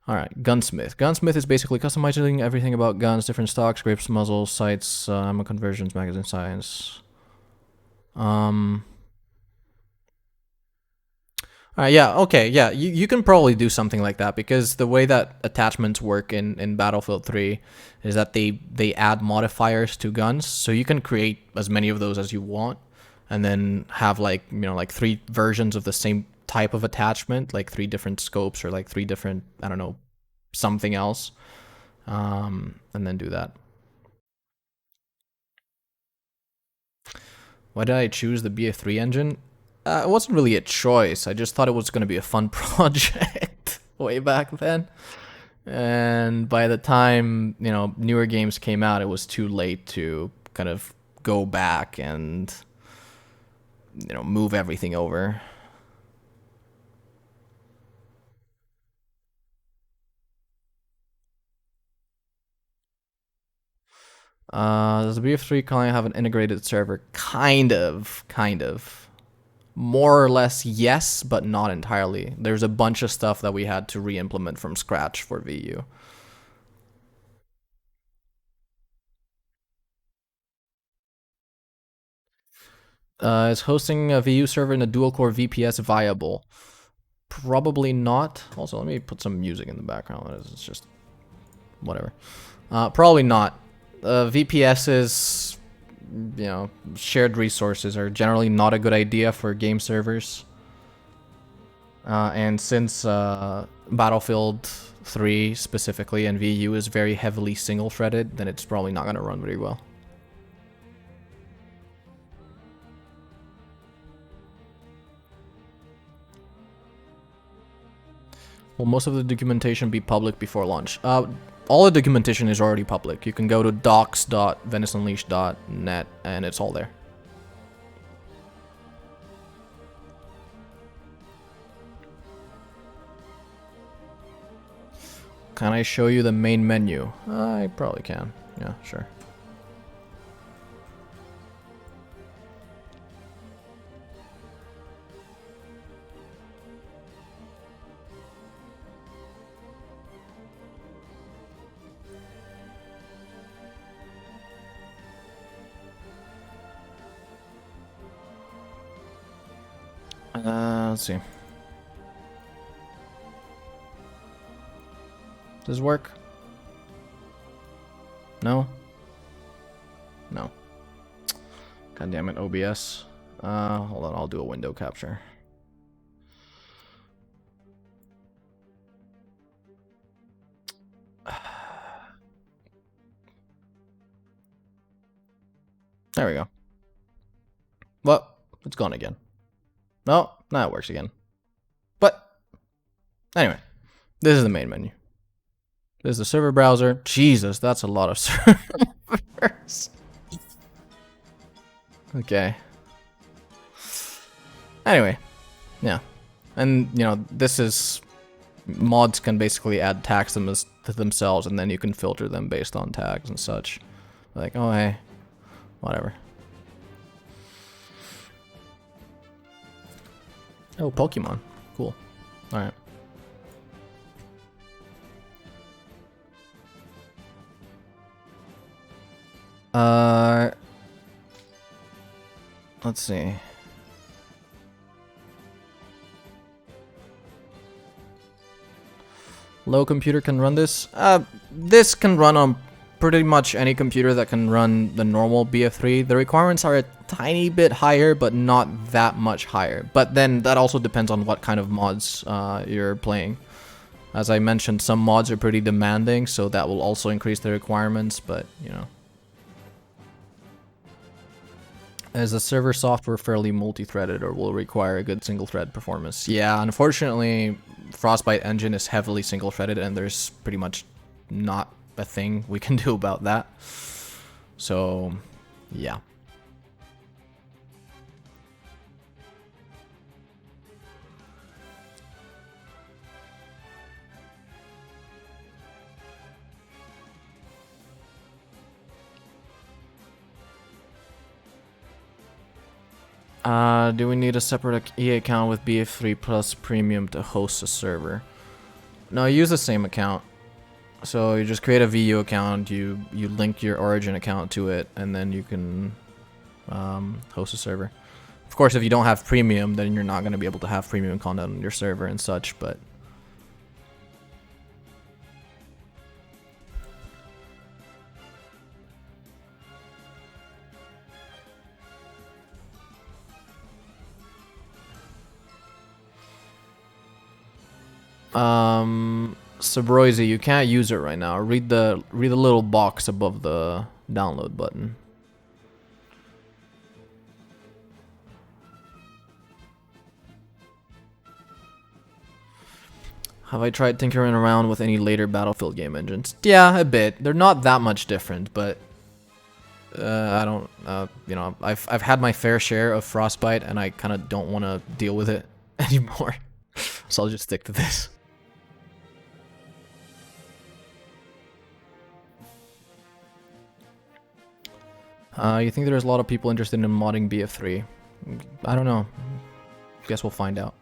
All right, Gunsmith. Gunsmith is basically customizing everything about guns, different stocks, grips, muzzles, sights, ammo conversions, magazine size. Um, yeah, okay, yeah, you can probably do something like that, because the way that attachments work in Battlefield 3 is that they add modifiers to guns, so you can create as many of those as you want, and then have like like three versions of the same type of attachment, like three different scopes, or like three different, I don't know, something else, and then do that. Why did I choose the BF3 engine? It wasn't really a choice. I just thought it was going to be a fun project way back then. And by the time, newer games came out, it was too late to kind of go back and, move everything over. Does the BF3 client have an integrated server? Kind of, kind of. More or less, yes, but not entirely. There's a bunch of stuff that we had to re-implement from scratch for VU. Is hosting a VU server in a dual-core VPS viable? Probably not. Also, let me put some music in the background. It's just whatever. Probably not. VPSs, you know, shared resources are generally not a good idea for game servers. And since Battlefield 3 specifically and VU is very heavily single-threaded, then it's probably not going to run very well. Will most of the documentation be public before launch? All the documentation is already public. You can go to docs.veniceunleashed.net and it's all there. Can I show you the main menu? I probably can. Yeah, sure. Let's see. Does this work? No? No. God damn it, OBS. Hold on, I'll do a window capture. There we go. Well, it's gone again. No, now it works again. But, anyway, this is the main menu. This is the server browser. Jesus, that's a lot of servers. Okay. Anyway, yeah. And, you know, this is... Mods can basically add tags to themselves, and then you can filter them based on tags and such. Like, oh, hey. Whatever. Oh, Pokemon. Cool. Alright. Let's see. Low computer can run this? This can run on pretty much any computer that can run the normal BF3. The requirements are a tiny bit higher, but not that much higher. But then that also depends on what kind of mods you're playing. As I mentioned, some mods are pretty demanding, so that will also increase the requirements, but, you know. Is the server software fairly multi-threaded or will require a good single-thread performance? Yeah, unfortunately, Frostbite engine is heavily single-threaded and there's pretty much not a thing we can do about that. So, yeah. Do we need a separate EA account with BF3 plus premium to host a server? No, use the same account. So you just create a VU account, you link your Origin account to it, and then you can host a server. Of course, if you don't have premium, then you're not going to be able to have premium content on your server and such, but... Subroizy, you can't use it right now. Read the little box above the download button. Have I tried tinkering around with any later Battlefield game engines? Yeah, a bit. They're not that much different, but I don't, you know, I've had my fair share of Frostbite, and I kind of don't want to deal with it anymore. So I'll just stick to this. You think there's a lot of people interested in modding BF3? I don't know. Guess we'll find out.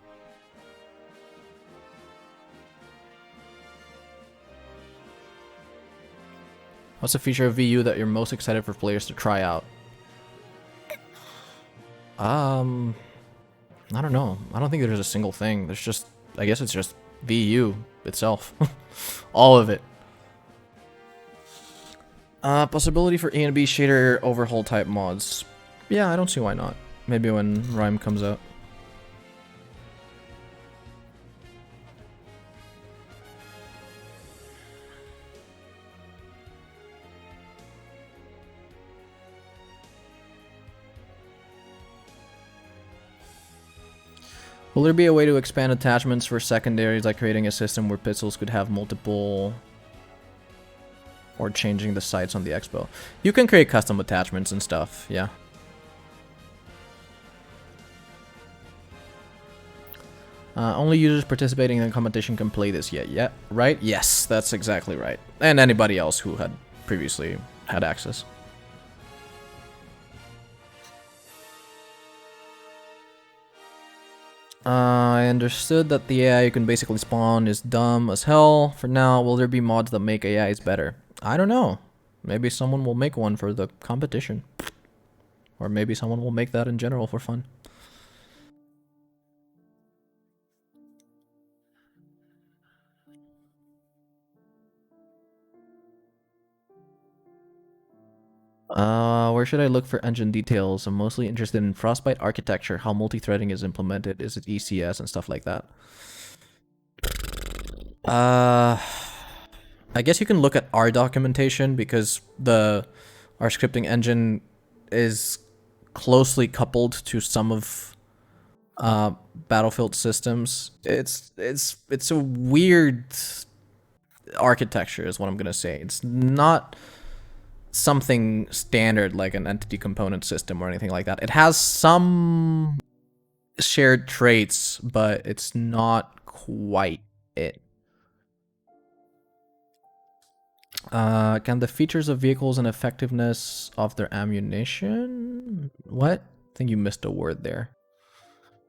What's a feature of VU that you're most excited for players to try out? I don't know. I don't think there's a single thing. There's just, I guess it's just VU itself. All of it. Possibility for A and B shader overhaul type mods. Yeah, I don't see why not. Maybe when Rime comes out. Will there be a way to expand attachments for secondaries, like creating a system where pixels could have multiple, or changing the sites on the expo? You can create custom attachments and stuff, yeah. Only users participating in the competition can play this yet, yeah, right? Yes, that's exactly right. And anybody else who had previously had access. I understood that the AI you can basically spawn is dumb as hell. For now, will there be mods that make AIs better? I don't know. Maybe someone will make one for the competition. Or maybe someone will make that in general for fun. Where should I look for engine details? I'm mostly interested in Frostbite architecture, how multi-threading is implemented, is it ECS and stuff like that. I guess you can look at our documentation because our scripting engine is closely coupled to some of Battlefield systems. It's a weird architecture is what I'm gonna say. It's not something standard like an entity component system or anything like that. It has some shared traits, but it's not quite it. Can the features of vehicles and effectiveness of their ammunition? What? I think you missed a word there.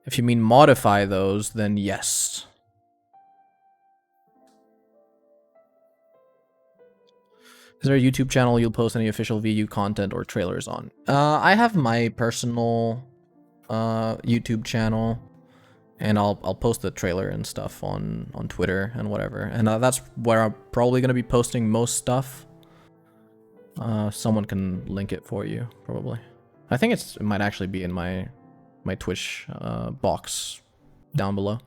If you mean modify those, then yes. Is there a YouTube channel you'll post any official VU content or trailers on? I have my personal YouTube channel, and I'll post the trailer and stuff on Twitter and whatever. And that's where I'm probably gonna be posting most stuff. Someone can link it for you, probably. I think it might actually be in my Twitch box down below.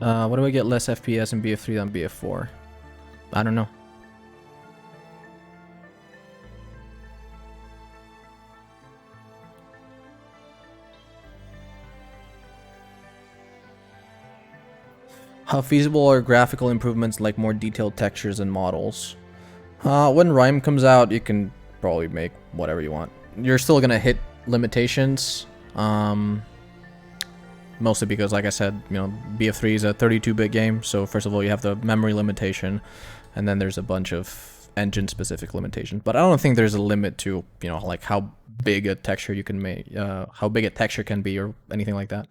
What do I get less FPS in BF3 than BF4? I don't know. How feasible are graphical improvements like more detailed textures and models? When Rime comes out, you can probably make whatever you want. You're still gonna hit limitations. Mostly because, like I said, you know, BF3 is a 32-bit game, so first of all, you have the memory limitation, and then there's a bunch of engine-specific limitations. But I don't think there's a limit to, you know, like how big a texture you can make, how big a texture can be, or anything like that.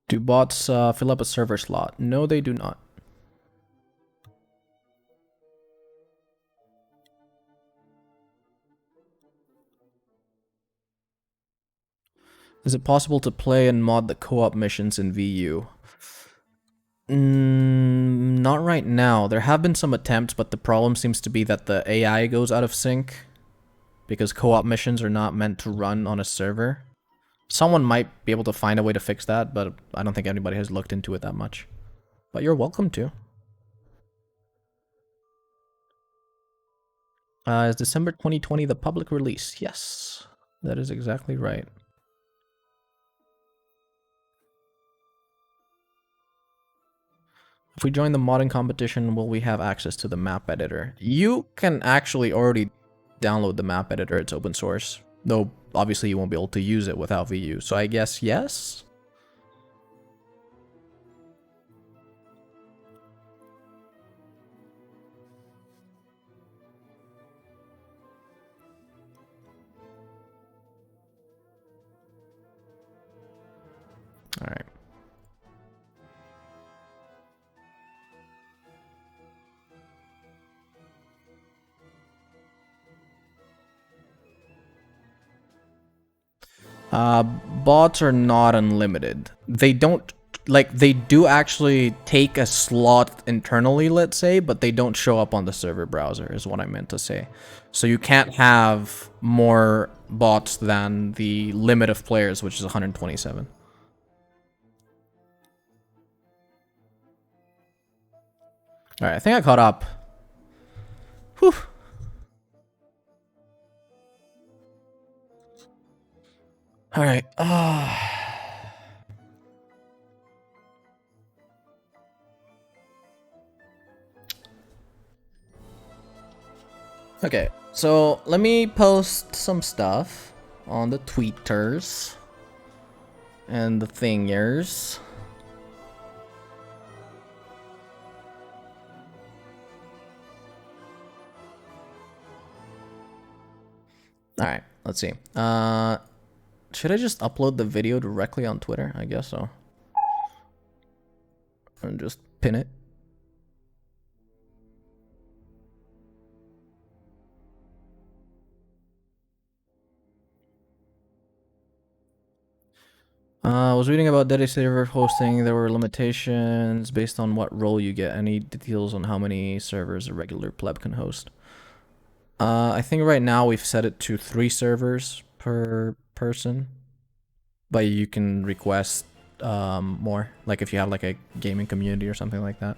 Do bots fill up a server slot? No, they do not. Is it possible to play and mod the co-op missions in VU? Not right now. There have been some attempts, but the problem seems to be that the AI goes out of sync because co-op missions are not meant to run on a server. Someone might be able to find a way to fix that, but I don't think anybody has looked into it that much. But you're welcome to. Is December 2020 the public release? Yes, that is exactly right. If we join the modding competition, will we have access to the map editor? You can actually already download the map editor. It's open source. Though obviously you won't be able to use it without VU. So I guess yes. All right. Bots are not unlimited. They don't, like, they do actually take a slot internally, let's say, but they don't show up on the server browser, is what I meant to say. So you can't have more bots than the limit of players, which is 127. All right, I think I caught up. Whew. All right. Okay, so let me post some stuff on the tweeters and the thingers. All right, let's see. Should I just upload the video directly on Twitter? I guess so. And just pin it. I was reading about dedicated server hosting. There were limitations based on what role you get. Any details on how many servers a regular pleb can host? I think right now we've set it to 3 servers per person, but you can request more, like if you have like a gaming community or something like that.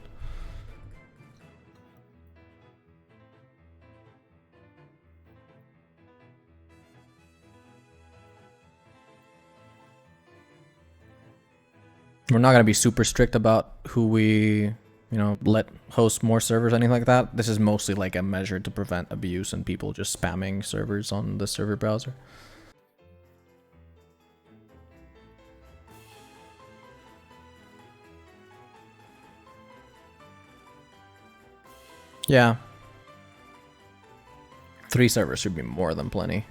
We're not gonna be super strict about who we, let host more servers, anything like that. This is mostly like a measure to prevent abuse and people just spamming servers on the server browser. Yeah. 3 servers should be more than plenty.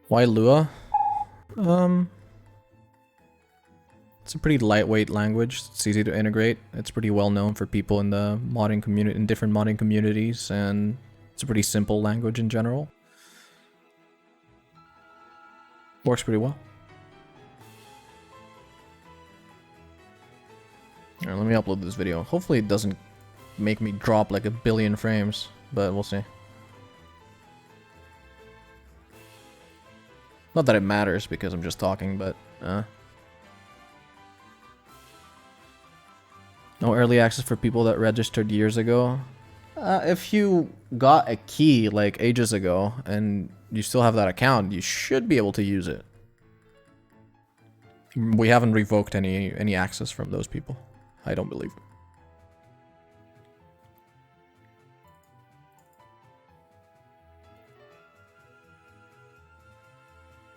Why Lua? It's a pretty lightweight language. It's easy to integrate. It's pretty well known for people in the modding community, in different modding communities, and it's a pretty simple language in general. Works pretty well. Alright, let me upload this video. Hopefully it doesn't make me drop like 1 billion frames, but we'll see. Not that it matters because I'm just talking, but no early access for people that registered years ago. If you got a key like ages ago and you still have that account, you should be able to use it. We haven't revoked any access from those people, I don't believe.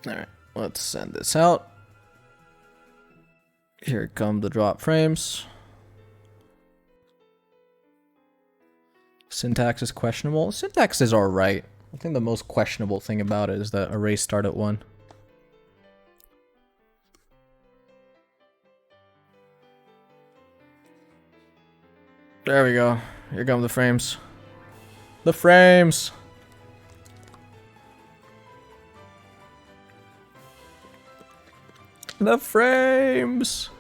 Alright, let's send this out. Here come the drop frames. Syntax is questionable. Syntax is alright. I think the most questionable thing about it is that arrays start at 1. There we go. Here come the frames. The frames! The frames!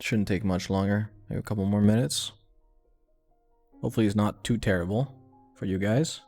Shouldn't take much longer. Maybe a couple more minutes. Hopefully it's not too terrible for you guys.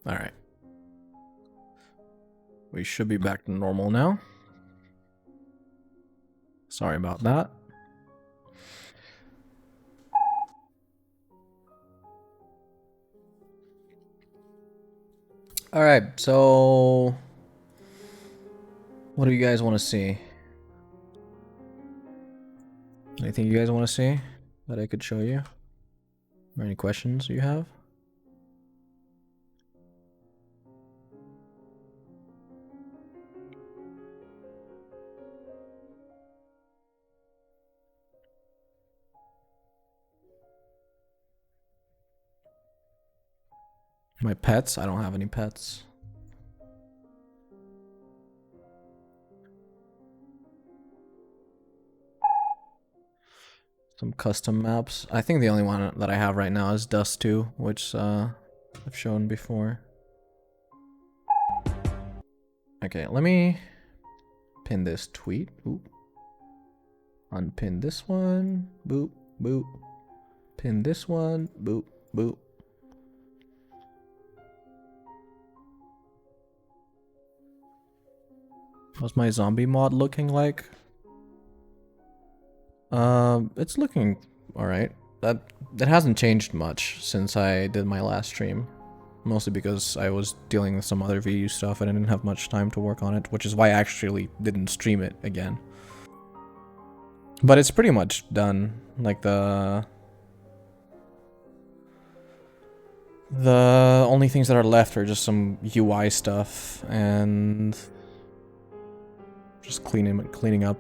All right. We should be back to normal now. Sorry about that. All right, so what do you guys want to see? Anything you guys want to see that I could show you? Or any questions you have? My pets? I don't have any pets. Some custom maps. I think the only one that I have right now is Dust 2, which I've shown before. Okay, let me pin this tweet. Oop. Unpin this one. Boop, boop. Pin this one. Boop, boop. What's my zombie mod looking like? It's looking alright. That hasn't changed much since I did my last stream. Mostly because I was dealing with some other VU stuff and I didn't have much time to work on it, which is why I actually didn't stream it again. But it's pretty much done. Like the only things that are left are just some UI stuff and just cleaning up.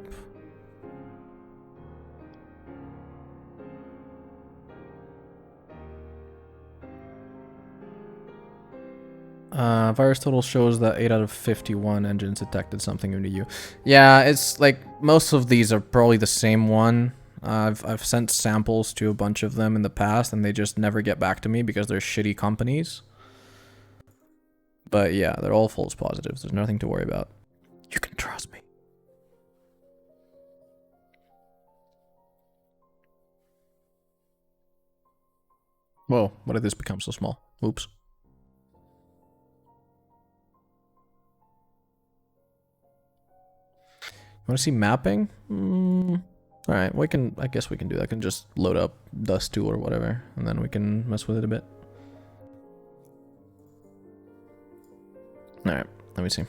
Virus total shows that 8 out of 51 engines detected something into you. Yeah, it's like most of these are probably the same one. I've sent samples to a bunch of them in the past and they just never get back to me because they're shitty companies. But yeah, they're all false positives. There's nothing to worry about. You can trust me. Whoa, why did this become so small? Oops. Want to see mapping? All right, I guess we can do that. I can just load up Dust 2 or whatever, and then we can mess with it a bit. All right, let me see.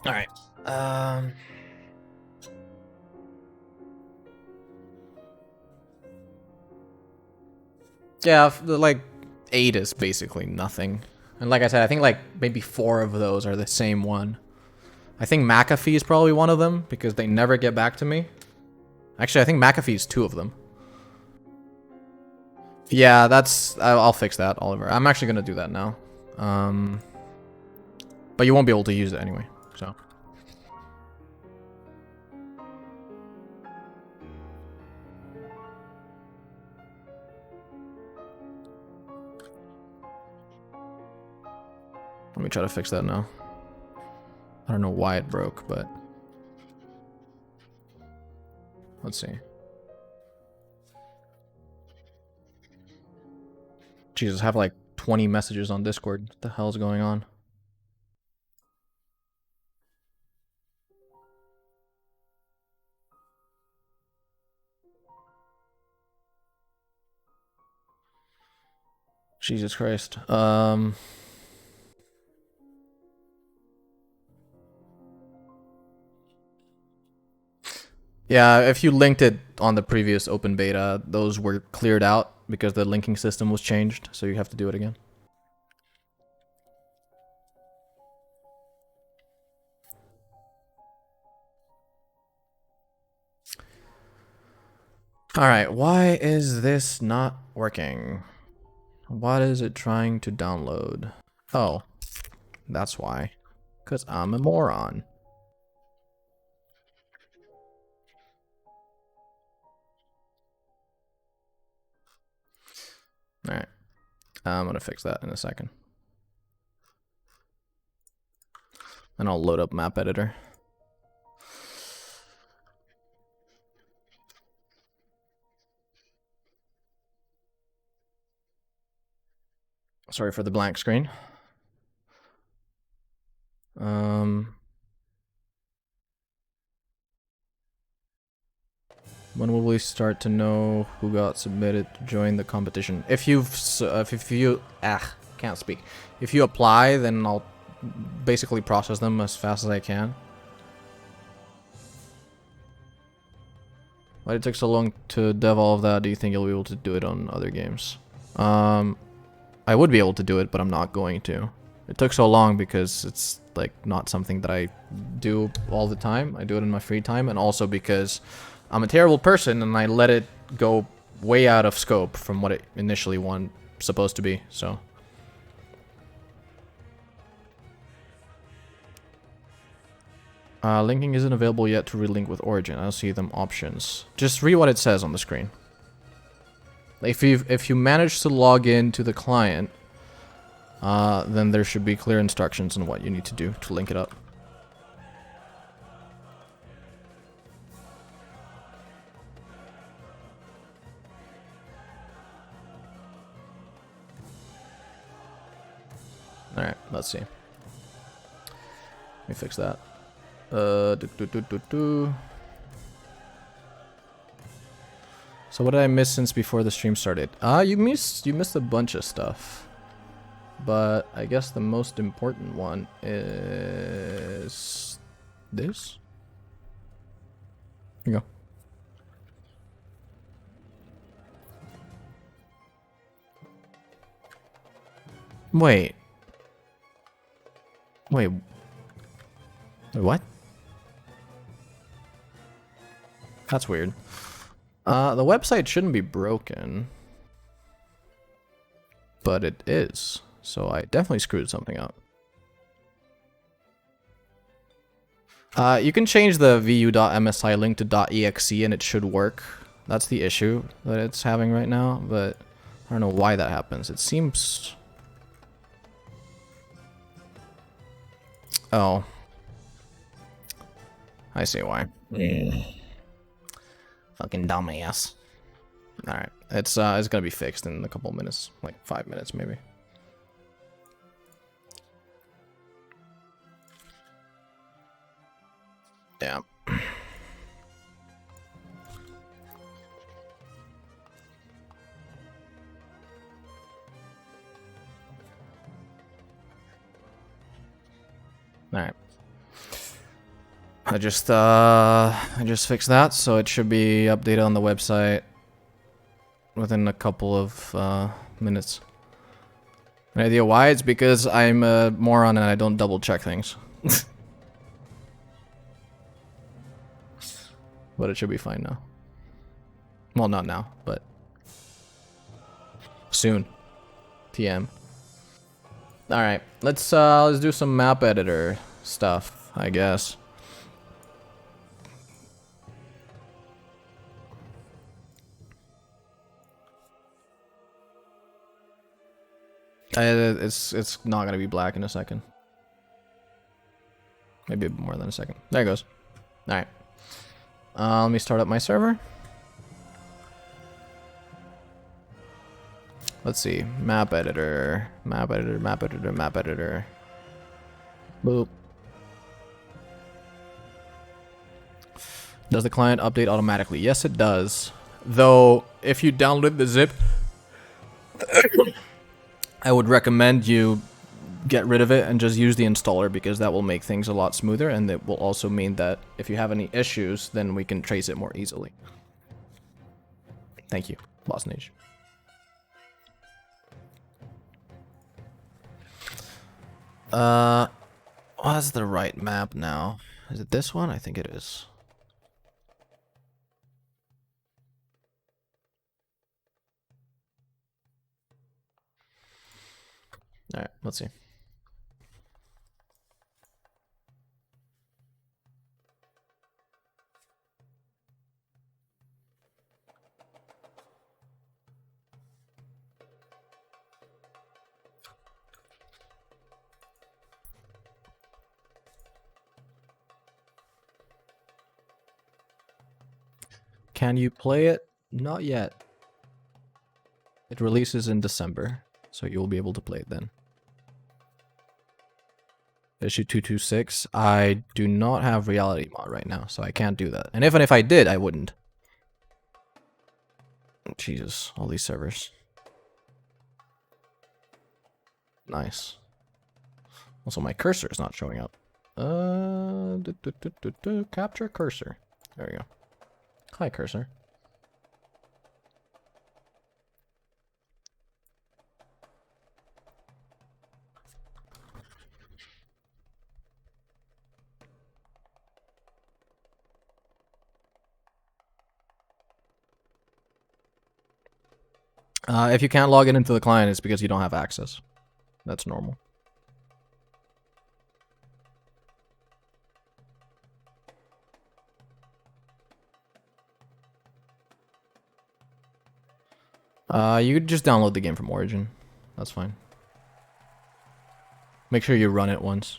All right. Yeah, like 8 is basically nothing. And like I said, I think like maybe 4 of those are the same one. I think McAfee is probably one of them because they never get back to me. Actually, I think McAfee is 2 of them. Yeah, I'll fix that, Oliver. I'm actually gonna do that now. But you won't be able to use it anyway, so. Let me try to fix that now. I don't know why it broke, but let's see. Jesus, I have like 20 messages on Discord. What the hell's going on? Jesus Christ. Yeah, if you linked it on the previous open beta, those were cleared out because the linking system was changed, so you have to do it again. Alright, why is this not working? What is it trying to download? Oh, that's why. Because I'm a moron. Alright, I'm gonna fix that in a second. And I'll load up map editor. Sorry for the blank screen. When will we start to know who got submitted to join the competition? If you can't speak. If you apply, then I'll basically process them as fast as I can. Why did it take so long to dev all of that? Do you think you'll be able to do it on other games? I would be able to do it, but I'm not going to. It took so long because it's like not something that I do all the time. I do it in my free time, and also because I'm a terrible person and I let it go way out of scope from what it initially was supposed to be, so. Linking isn't available yet to relink with Origin. I don't see them options. Just read what it says on the screen. If you manage to log in to the client, then there should be clear instructions on what you need to do to link it up. Alright, let's see. Let me fix that. So what did I miss since before the stream started? You missed a bunch of stuff. But I guess the most important one is this. Here you go. Wait, what? That's weird. The website shouldn't be broken. But it is. So I definitely screwed something up. You can change the vu.msi link to .exe and it should work. That's the issue that it's having right now, but I don't know why that happens. It seems... Oh. I see why. Fucking dumbass. Alright. It's gonna be fixed in a couple minutes. Like 5 minutes maybe. Yeah. Alright. I just fixed that, so it should be updated on the website within a couple of minutes. An idea why? It's because I'm a moron and I don't double check things. But it should be fine now. Well, not now, but soon. TM. All right, let's do some map editor stuff, I guess. It's not gonna be black in a second. Maybe more than a second. There it goes. All right. Let me start up my server. Let's see. Map editor. Map editor, map editor, map editor. Boop. Does the client update automatically? Yes, it does. Though, if you download the zip, I would recommend you get rid of it and just use the installer, because that will make things a lot smoother, and it will also mean that if you have any issues, then we can trace it more easily. Thank you, Boss Nage. What's the right map now? Is it this one? I think it is. Alright, let's see. Can you play it? Not yet. It releases in December, so you'll be able to play it then. Issue 226. I do not have reality mod right now, so I can't do that. And even if I did, I wouldn't. Jesus, all these servers. Nice. Also, my cursor is not showing up. Capture cursor. There we go. Hi, cursor. If you can't log in into the client, it's because you don't have access. That's normal. You could just download the game from Origin. That's fine. Make sure you run it once.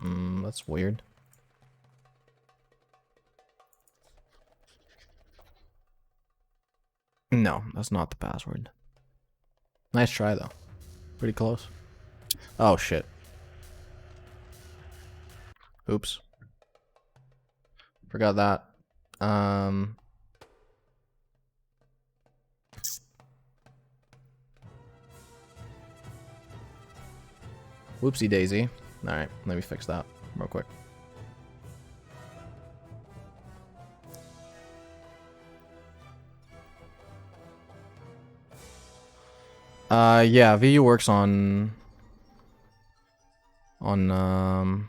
That's weird. No, that's not the password. Nice try, though. Pretty close. Oh, shit. Oops. Forgot that. Whoopsie daisy. Alright, let me fix that real quick. Yeah, VU works on the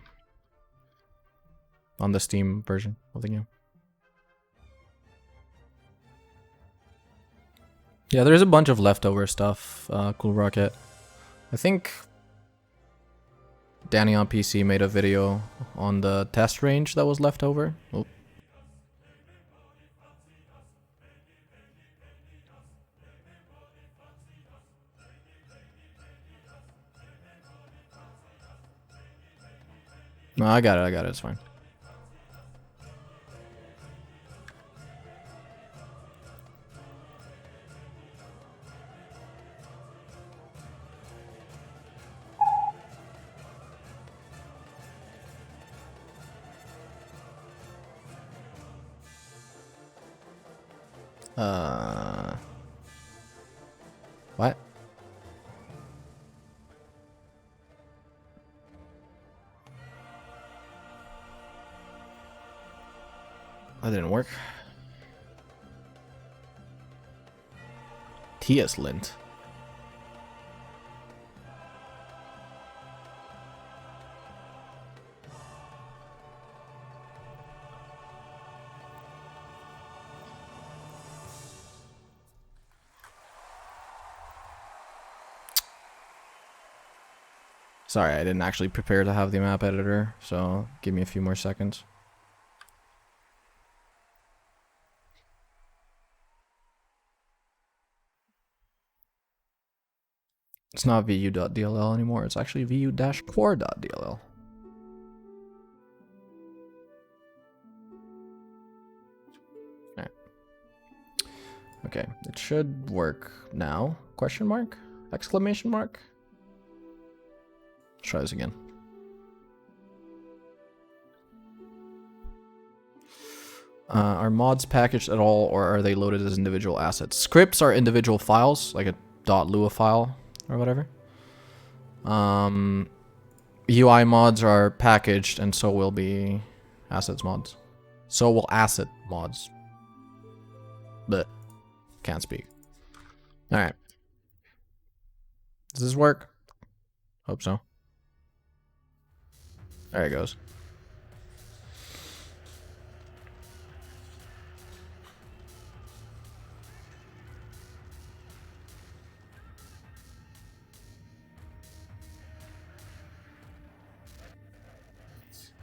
Steam version of the game. Yeah, there's a bunch of leftover stuff. Cool Rocket. I think Danny on PC made a video on the test range that was left over. Oh. No, I got it, it's fine. What? That didn't work. TS lint. Sorry, I didn't actually prepare to have the map editor, so give me a few more seconds. It's not vu.dll anymore, it's actually vu-core.dll. Alright. Okay, it should work now. Question mark? Exclamation mark? Let's try this again. Are mods packaged at all, or are they loaded as individual assets? Scripts are individual files, like a .lua file or whatever. UI mods are packaged, and so will be assets mods. So will asset mods. But can't speak. All right. Does this work? Hope so. There it goes.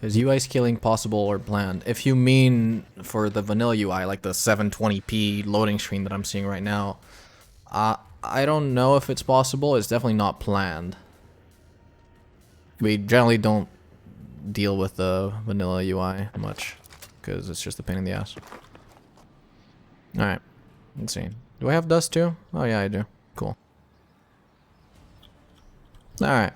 Is UI scaling possible or planned? If you mean for the vanilla UI, like the 720p loading screen that I'm seeing right now, I don't know if it's possible. It's definitely not planned. We generally don't deal with the vanilla UI much because it's just a pain in the ass. Alright, let's see. Do I have dust too? Oh yeah, I do. Cool. Alright.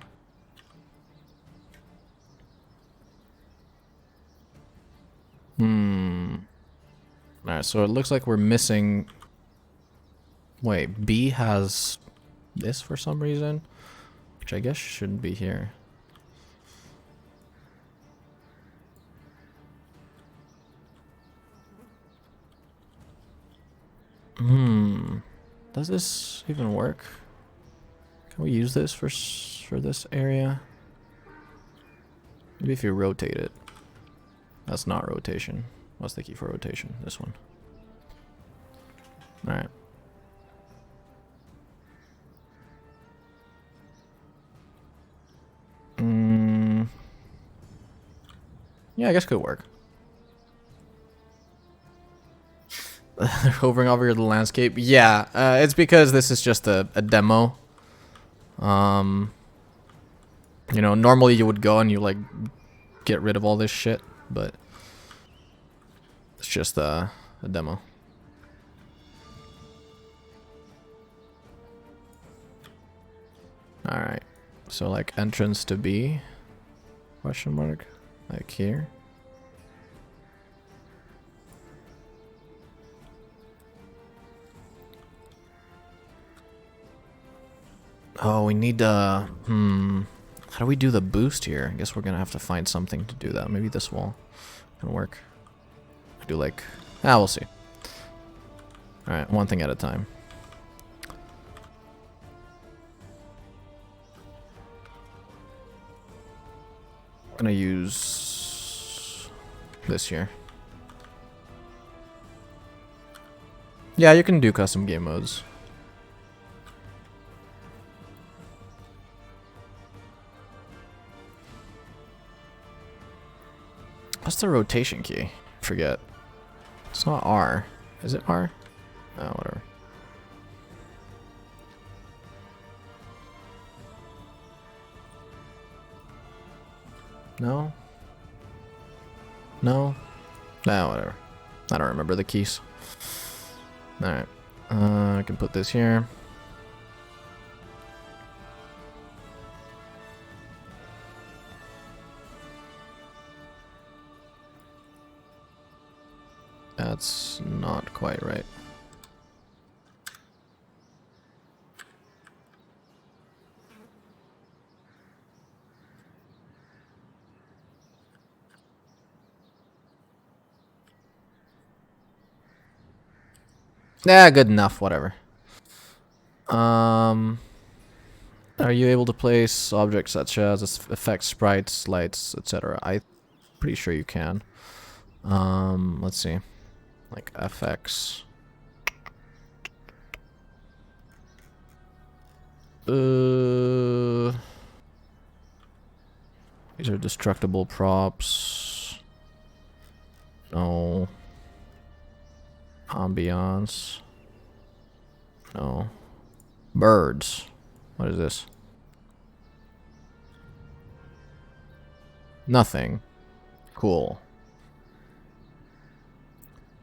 Alright, so it looks like we're missing... Wait, B has this for some reason? Which I guess shouldn't be here. Does this even work? Can we use this for this area? Maybe if you rotate it. That's not rotation. What's the key for rotation? This one. Alright. Yeah, I guess it could work. Hovering over the landscape. Yeah, it's because this is just a demo. You know, normally you would go and you like get rid of all this shit, but it's just a demo. Alright, so like entrance to B, question mark, like here. Oh, we need how do we do the boost here? I guess we're gonna have to find something to do that. Maybe this wall can work. Do like, we'll see. Alright, one thing at a time. I'm gonna use this here. Yeah, you can do custom game modes. What's the rotation key? Forget. It's not R. Is it R? Oh, whatever. No? No? No, whatever. I don't remember the keys. Alright. I can put this here. That's not quite right. Yeah, good enough, whatever. Are you able to place objects such as effects, sprites, lights, etc.? I'm pretty sure you can. Let's see. Like FX. These are destructible props. No. Ambiance. No. Birds. What is this? Nothing. Cool.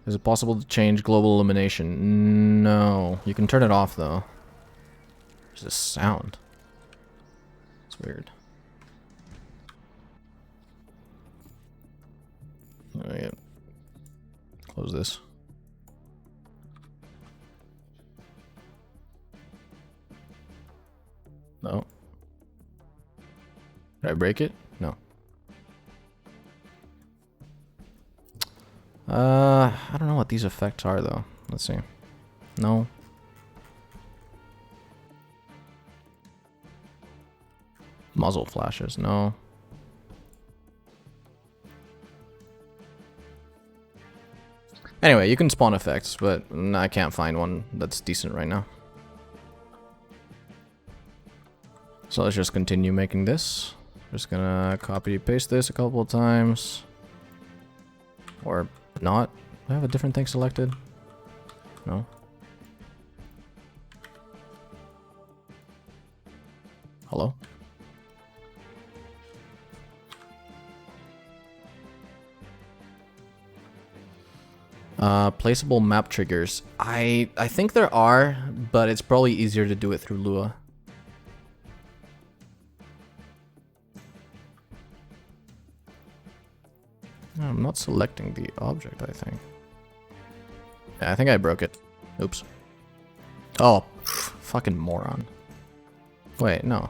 Is it possible to change global illumination? No. You can turn it off, though. There's this sound. It's weird. Oh, yeah. Close this. No. Did I break it? No. I don't know what these effects are, though. Let's see. No. Muzzle flashes, no. Anyway, you can spawn effects, but I can't find one that's decent right now. So let's just continue making this. Just gonna copy paste this a couple of times. Or not. Do I have a different thing selected? No. Hello? Placeable map triggers. I think there are, but it's probably easier to do it through Lua. I'm not selecting the object, I think. Yeah, I think I broke it. Oops. Oh, fucking moron. Wait, no.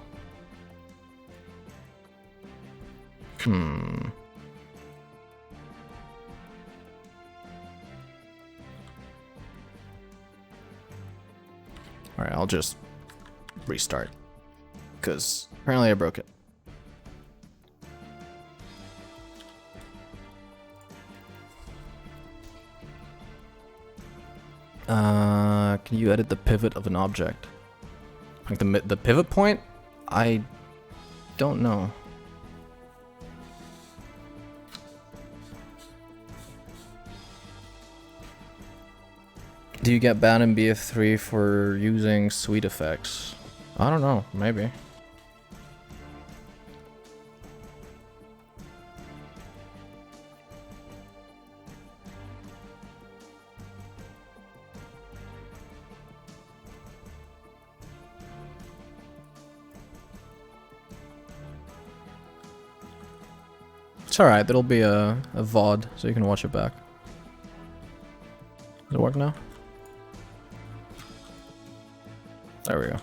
Alright, I'll just restart. Because apparently I broke it. Can you edit the pivot of an object? Like the pivot point? I don't know. Do you get banned in BF3 for using sweet effects? I don't know, maybe. It's alright, there'll be a VOD, so you can watch it back. Does it work now? There we go.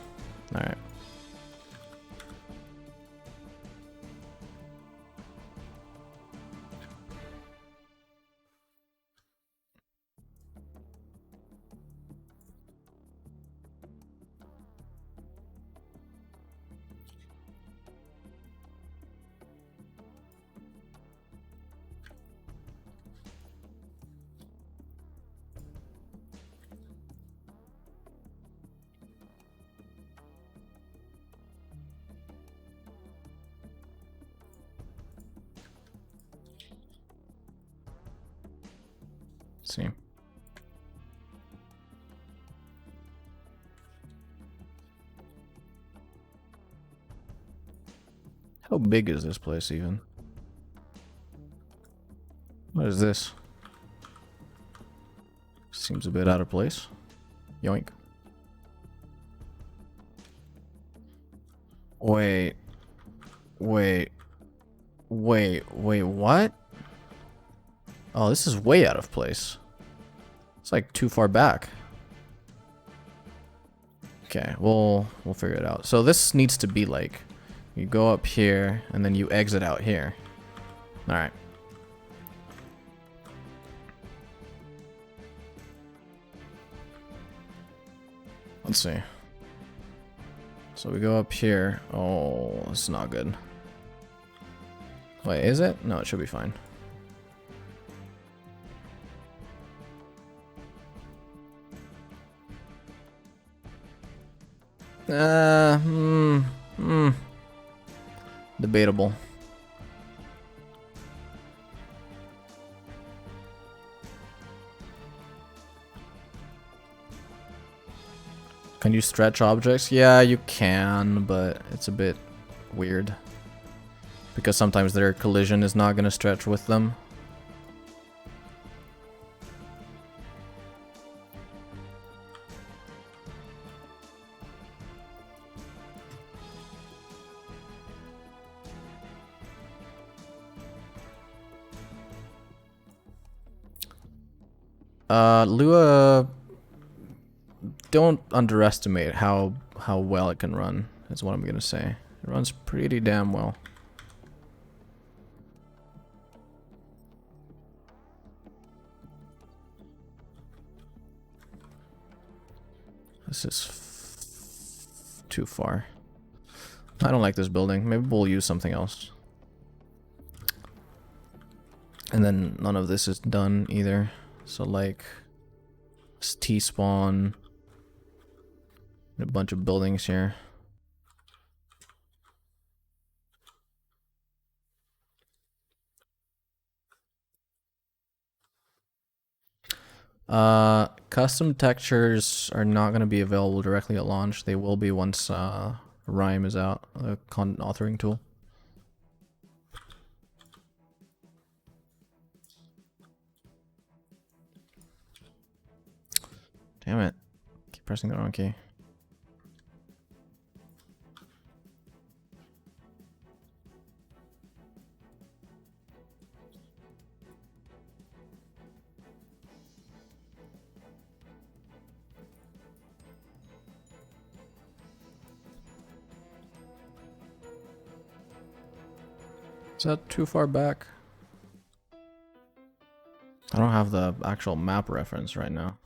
Alright. See. How big is this place even? What is this? Seems a bit out of place. Yoink. Wait. Wait. Wait, what? Oh, this is way out of place. It's like too far back. Okay, we'll figure it out. So this needs to be like, you go up here and then you exit out here. All right. Let's see. So we go up here. Oh, it's not good. Wait, is it? No, it should be fine. Debatable. Can you stretch objects? Yeah, you can, but it's a bit weird. Because sometimes their collision is not going to stretch with them. Lua, don't underestimate how well it can run, is what I'm gonna say. It runs pretty damn well. This is too far. I don't like this building. Maybe we'll use something else. And then none of this is done either. So like, T-spawn, a bunch of buildings here. Custom textures are not going to be available directly at launch. They will be once Rhyme is out, the content authoring tool. Damn it. Keep pressing the wrong key. Is that too far back? I don't have the actual map reference right now.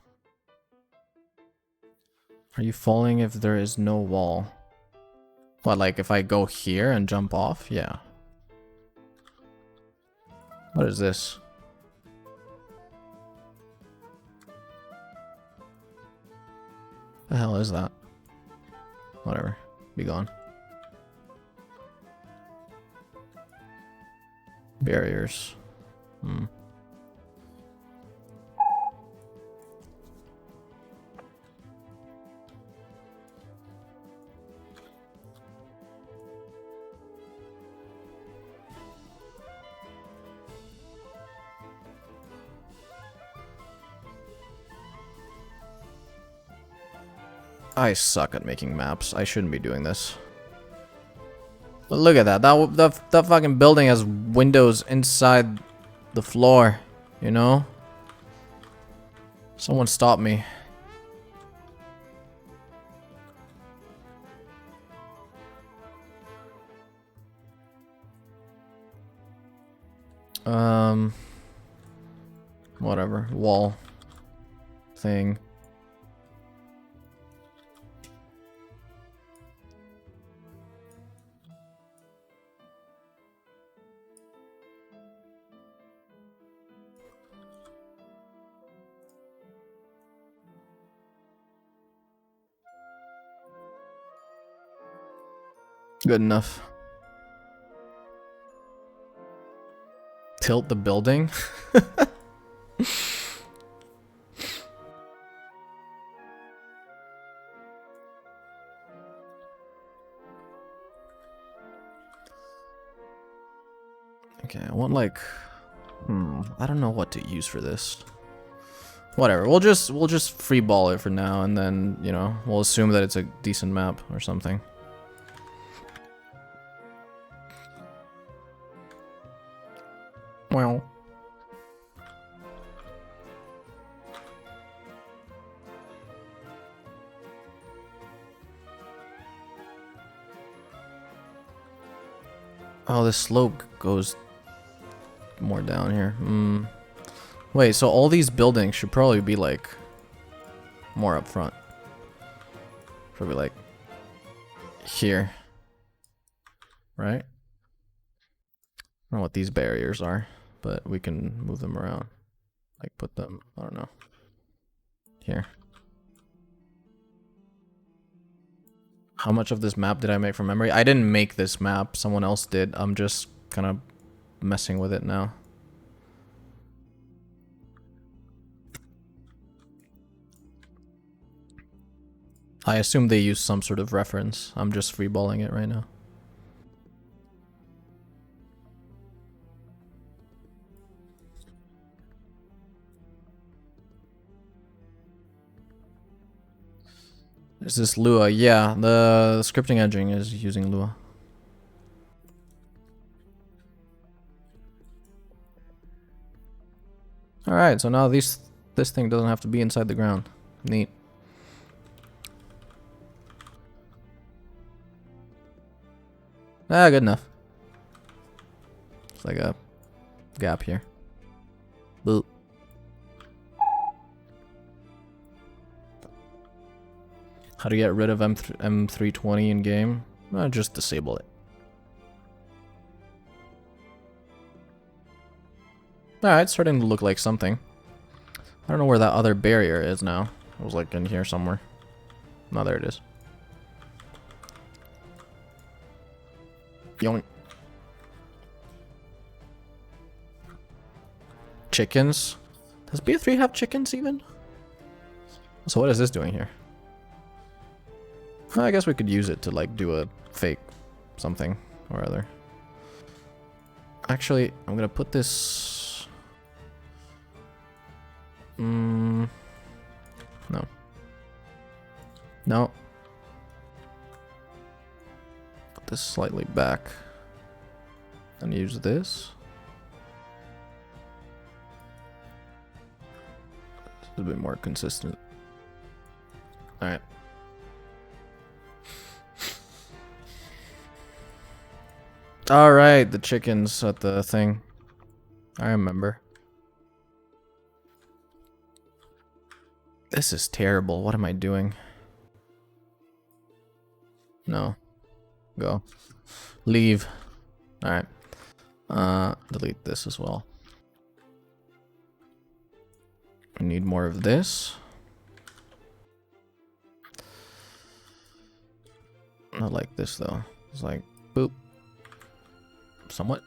Are you falling if there is no wall? What, like if I go here and jump off? Yeah. What is this? The hell is that? Whatever. Be gone. Barriers. I suck at making maps. I shouldn't be doing this. But look at that. That fucking building has windows inside the floor, you know? Someone stop me. Whatever. Wall. Thing. Good enough. Tilt the building? Okay, I want like I don't know what to use for this. Whatever. We'll just free ball it for now, and then, you know, we'll assume that it's a decent map or something. Well. Oh, the slope goes more down here. Wait, so all these buildings should probably be like more up front. Probably like here. Right? I don't know what these barriers are, but we can move them around. Like put them, I don't know. Here. How much of this map did I make from memory? I didn't make this map, someone else did. I'm just kind of messing with it now. I assume they use some sort of reference. I'm just freeballing it right now. Is this Lua? Yeah, the scripting engine is using Lua. Alright, so now these This thing doesn't have to be inside the ground. Neat. Ah, good enough. It's like a gap here. Boop. How to get rid of M320 in game? Just disable it. Alright, it's starting to look like something. I don't know where that other barrier is now. It was like in here somewhere. No, there it is. Yoink. Chickens? Does BF3 have chickens even? So what is this doing here? I guess we could use it to like do a fake something or other. Actually, I'm gonna put this... No. No. Put this slightly back. And use this. It's a bit more consistent. Alright. Alright, the chickens at the thing. I remember. This is terrible. What am I doing? No. Go. Leave. Alright. Delete this as well. I need more of this. Not like this though. It's like boop. Somewhat.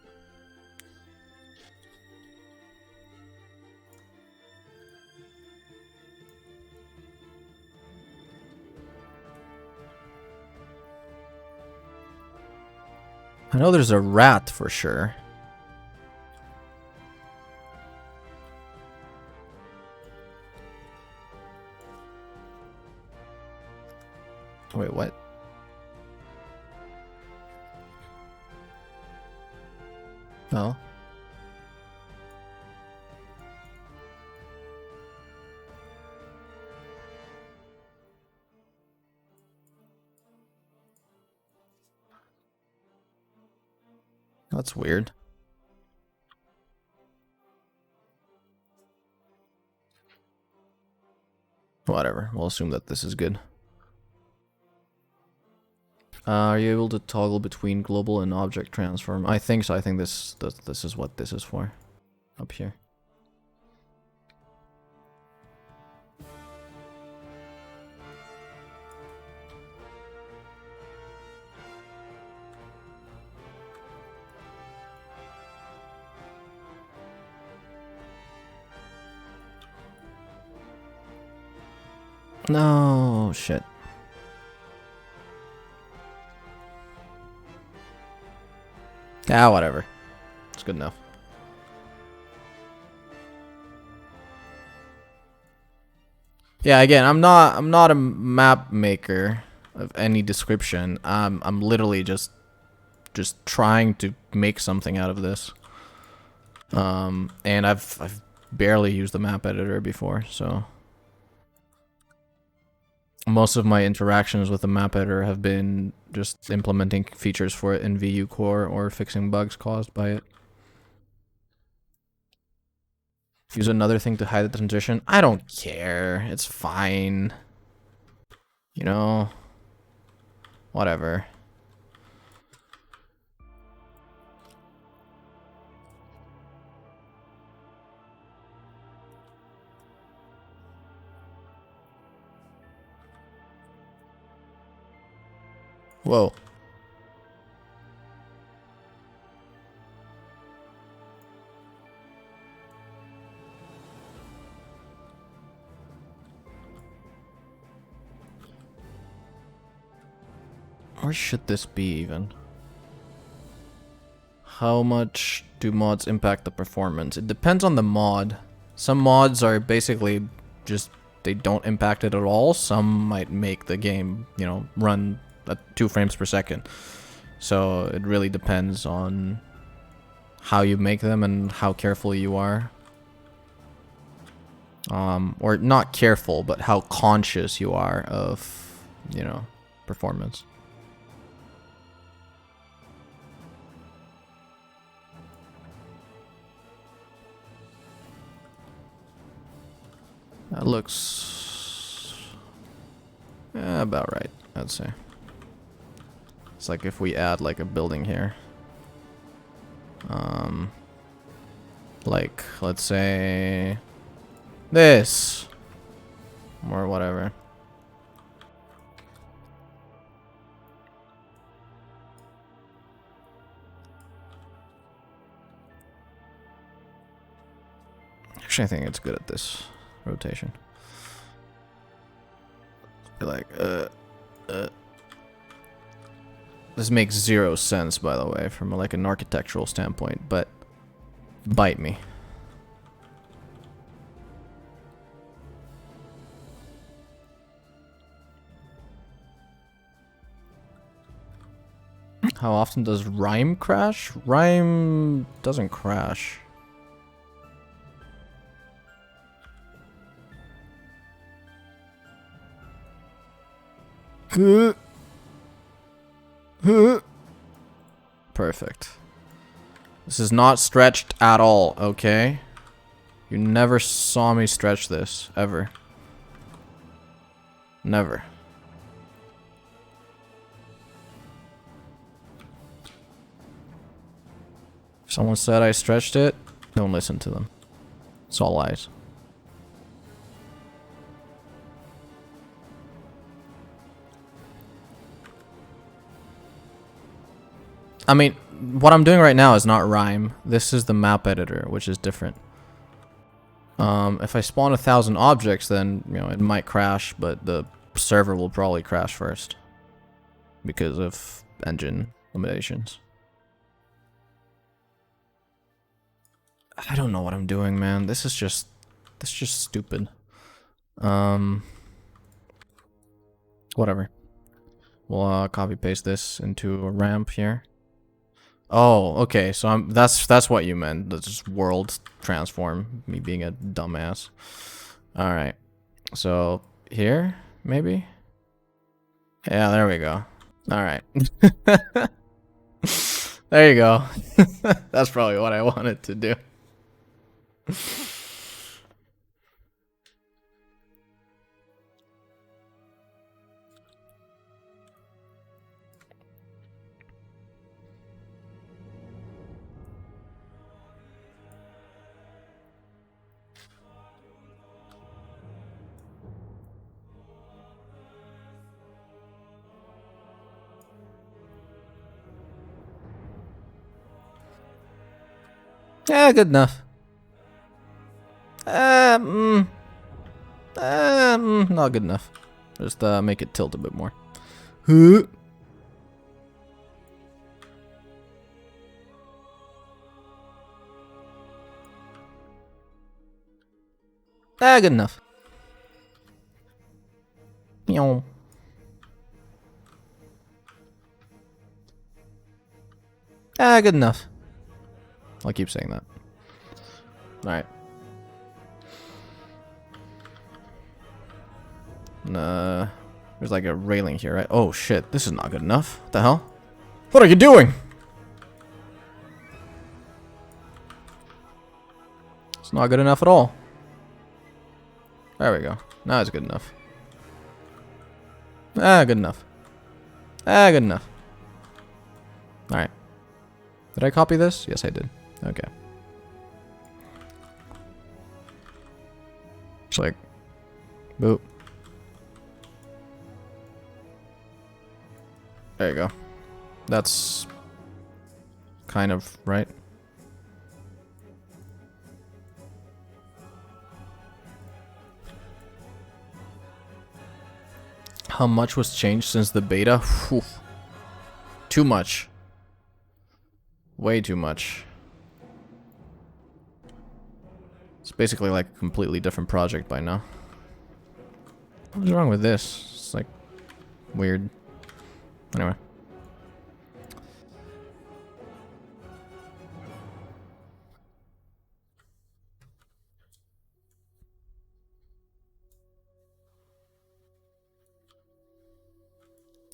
I know there's a rat for sure. Wait, what? No. That's weird. Whatever, we'll assume that this is good. Are you able to toggle between global and object transform? I think so. I think this is what this is for. Up here. No, shit. Ah, whatever. It's good enough. Yeah, again, I'm not a map maker of any description. I'm literally just trying to make something out of this. And I've barely used the map editor before, so most of my interactions with the map editor have been just implementing features for it in VU Core or fixing bugs caused by it. Use another thing to hide the transition. I don't care. It's fine. You know, whatever. Whoa. Where should this be even? How much do mods impact the performance? It depends on the mod. Some mods are basically just, they don't impact it at all. Some might make the game, you know, run at 2 frames per second. So it really depends on how you make them and how careful you are. Or not careful, but how conscious you are of, you know, performance. That looks about right, I'd say. It's like if we add like a building here. Like, let's say this or whatever. Actually, I think it's good at this rotation. Like, this makes zero sense, by the way, from like an architectural standpoint, but bite me. How often does Rhyme crash? Rhyme doesn't crash. Perfect. This is not stretched at all, okay? You never saw me stretch this, ever. Never. If someone said I stretched it, don't listen to them. It's all lies. I mean, what I'm doing right now is not Rhyme. This is the map editor, which is different. If I spawn 1,000 objects, then, you know, it might crash, but the server will probably crash first. Because of engine limitations. I don't know what I'm doing, man. This is just stupid. Whatever. We'll copy paste this into a ramp here. Oh, okay. So that's what you meant. That's just world transform. Me being a dumbass. All right. So here, maybe. Yeah, there we go. All right. There you go. That's probably what I wanted to do. Yeah, good enough. Not good enough. Just make it tilt a bit more. Good enough. Meow. Good enough. I'll keep saying that. Alright. There's like a railing here, right? Oh shit, this is not good enough. What the hell? What are you doing? It's not good enough at all. There we go. Now it's good enough. Good enough. Good enough. Alright. Did I copy this? Yes, I did. Okay. It's like, boop. There you go. That's kind of right. How much was changed since the beta? Whew. Too much. Way too much. It's basically like a completely different project by now. What's wrong with this? It's like weird. Anyway.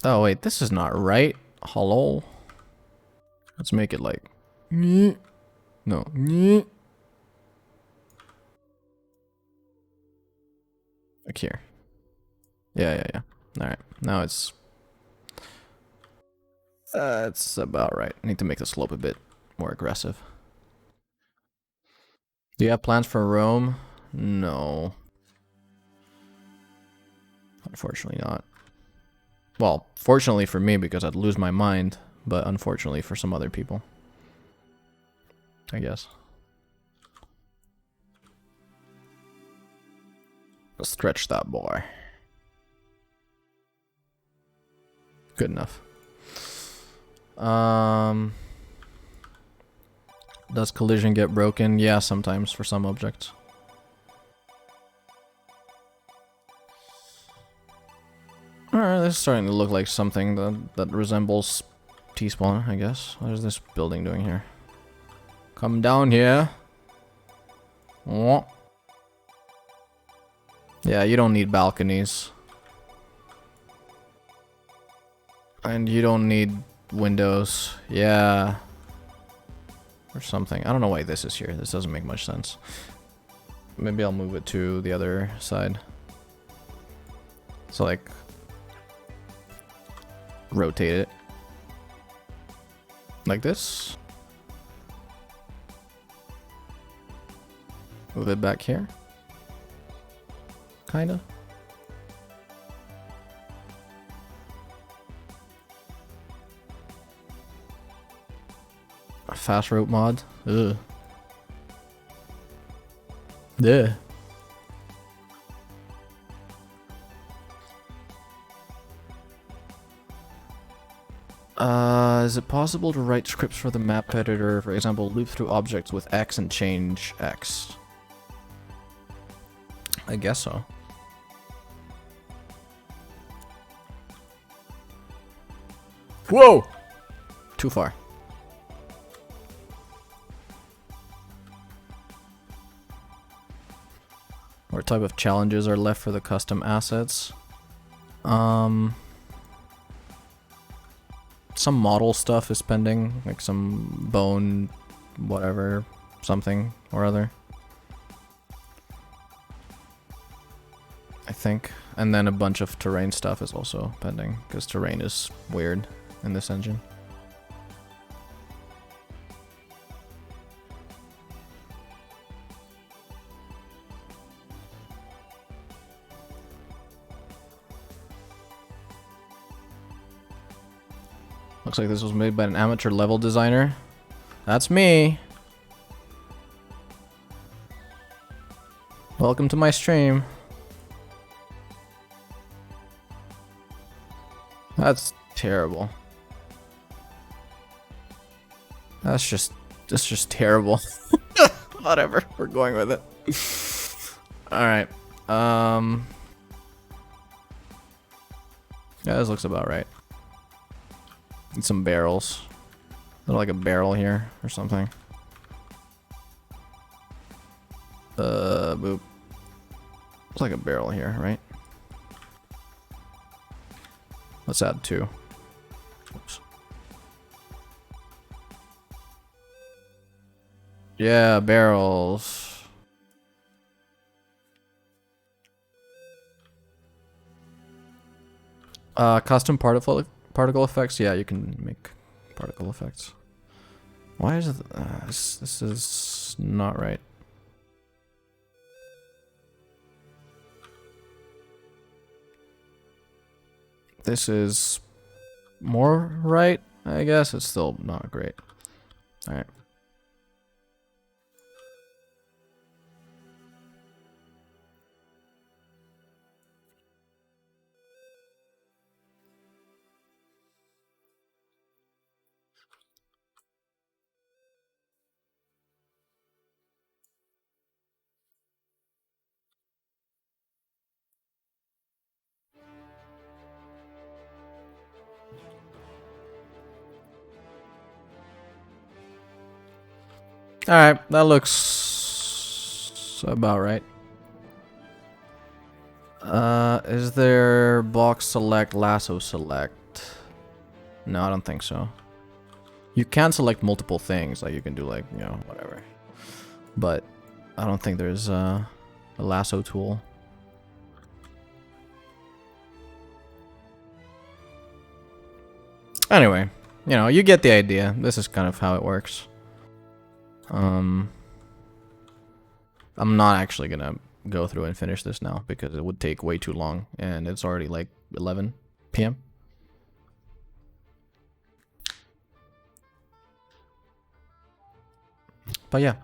Oh wait, this is not right. Hello. Let's make it like no. Like here. Yeah. Alright. Now it's about right. I need to make the slope a bit more aggressive. Do you have plans for Rome? No. Unfortunately not. Well, fortunately for me because I'd lose my mind, but unfortunately for some other people. I guess. Let's stretch that boy. Good enough. Does collision get broken? Yeah, sometimes for some objects. Alright, this is starting to look like something that resembles T-spawn, I guess. What is this building doing here? Come down here. Oh. Yeah, you don't need balconies. And you don't need windows. Yeah. Or something. I don't know why this is here. This doesn't make much sense. Maybe I'll move it to the other side. So like rotate it. Like this. Move it back here. Kinda. A fast rope mod. Ugh. Yeah. Is it possible to write scripts for the map editor, for example, loop through objects with X and change X? I guess so. Whoa! Too far. What type of challenges are left for the custom assets? Some model stuff is pending, like some bone, whatever, something or other. I think. And then a bunch of terrain stuff is also pending, because terrain is weird in this engine. Looks like this was made by an amateur level designer. That's me. Welcome to my stream. That's terrible. That's just terrible. Whatever, we're going with it. Alright. Yeah, this looks about right. Need some barrels. Like a barrel here or something. Boop. It's like a barrel here, right? Let's add 2. Oops. Yeah, barrels. Custom particle effects. Yeah, you can make particle effects. Why is it? This is not right. This is more right, I guess. It's still not great. All right. Alright, that looks about right. Is there box select, lasso select? No, I don't think so. You can select multiple things, like you can do like, you know, whatever. But I don't think there's a lasso tool. Anyway, you know, you get the idea. This is kind of how it works. I'm not actually gonna go through and finish this now because it would take way too long, and it's already like 11 p.m. But yeah,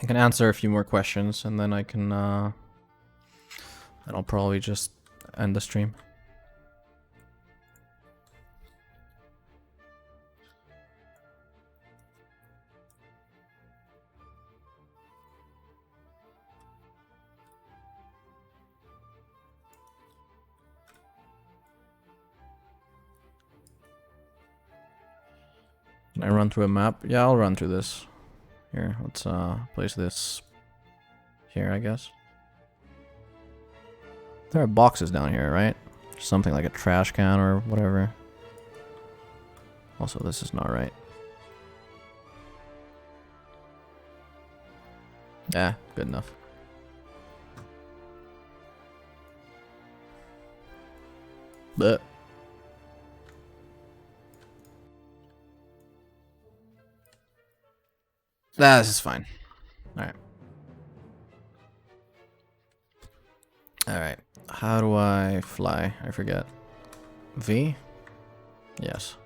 I can answer a few more questions, and then I can, and I'll probably just end the stream. Can I run through a map? Yeah, I'll run through this. Here, let's place this here, I guess. There are boxes down here, right? Something like a trash can or whatever. Also, this is not right. Yeah, good enough. But this is fine. Alright. Alright. How do I fly? I forget. V? Yes.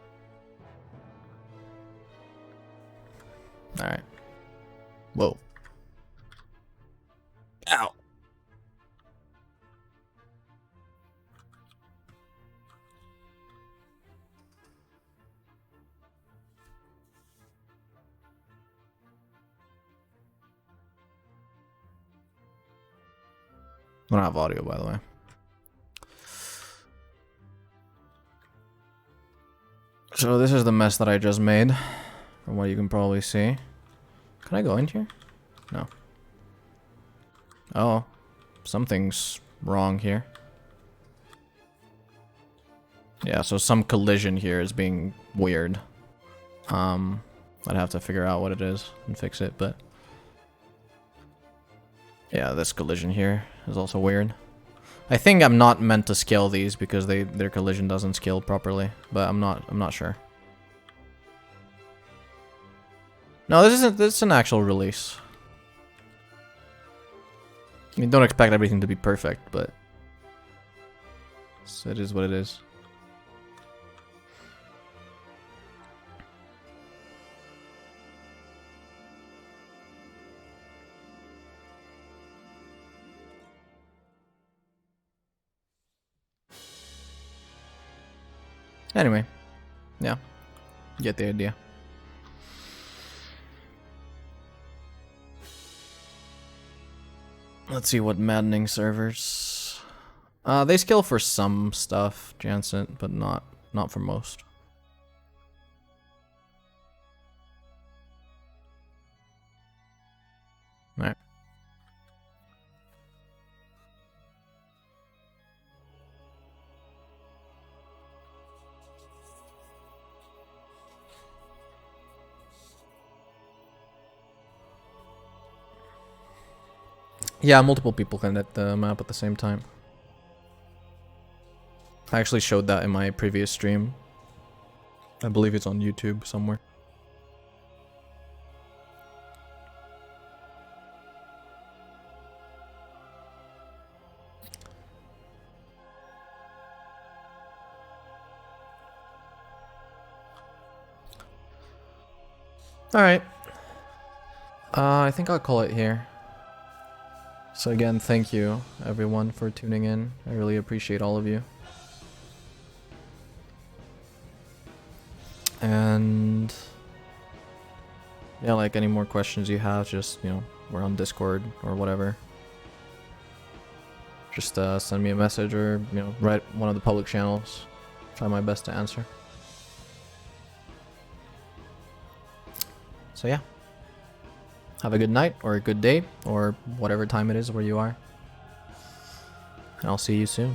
Alright. Whoa. Ow. I don't have audio, by the way. So this is the mess that I just made, from what you can probably see. Can I go in here? No. Oh, something's wrong here. Yeah, so some collision here is being weird. I'd have to figure out what it is and fix it, but yeah, this collision here is also weird. I think I'm not meant to scale these because their collision doesn't scale properly, but I'm not sure. No, this is an actual release. I mean, don't expect everything to be perfect, but it is what it is. Anyway, yeah, get the idea. Let's see what maddening servers. They scale for some stuff, Jansen, but not for most. Alright. Yeah, multiple people can edit the map at the same time. I actually showed that in my previous stream. I believe it's on YouTube somewhere. Alright. I think I'll call it here. So again, thank you everyone for tuning in. I really appreciate all of you. And yeah, like any more questions you have, just, you know, we're on Discord or whatever. Just send me a message or, you know, write one of the public channels. Try my best to answer. So yeah. Have a good night or a good day or whatever time it is where you are. And I'll see you soon.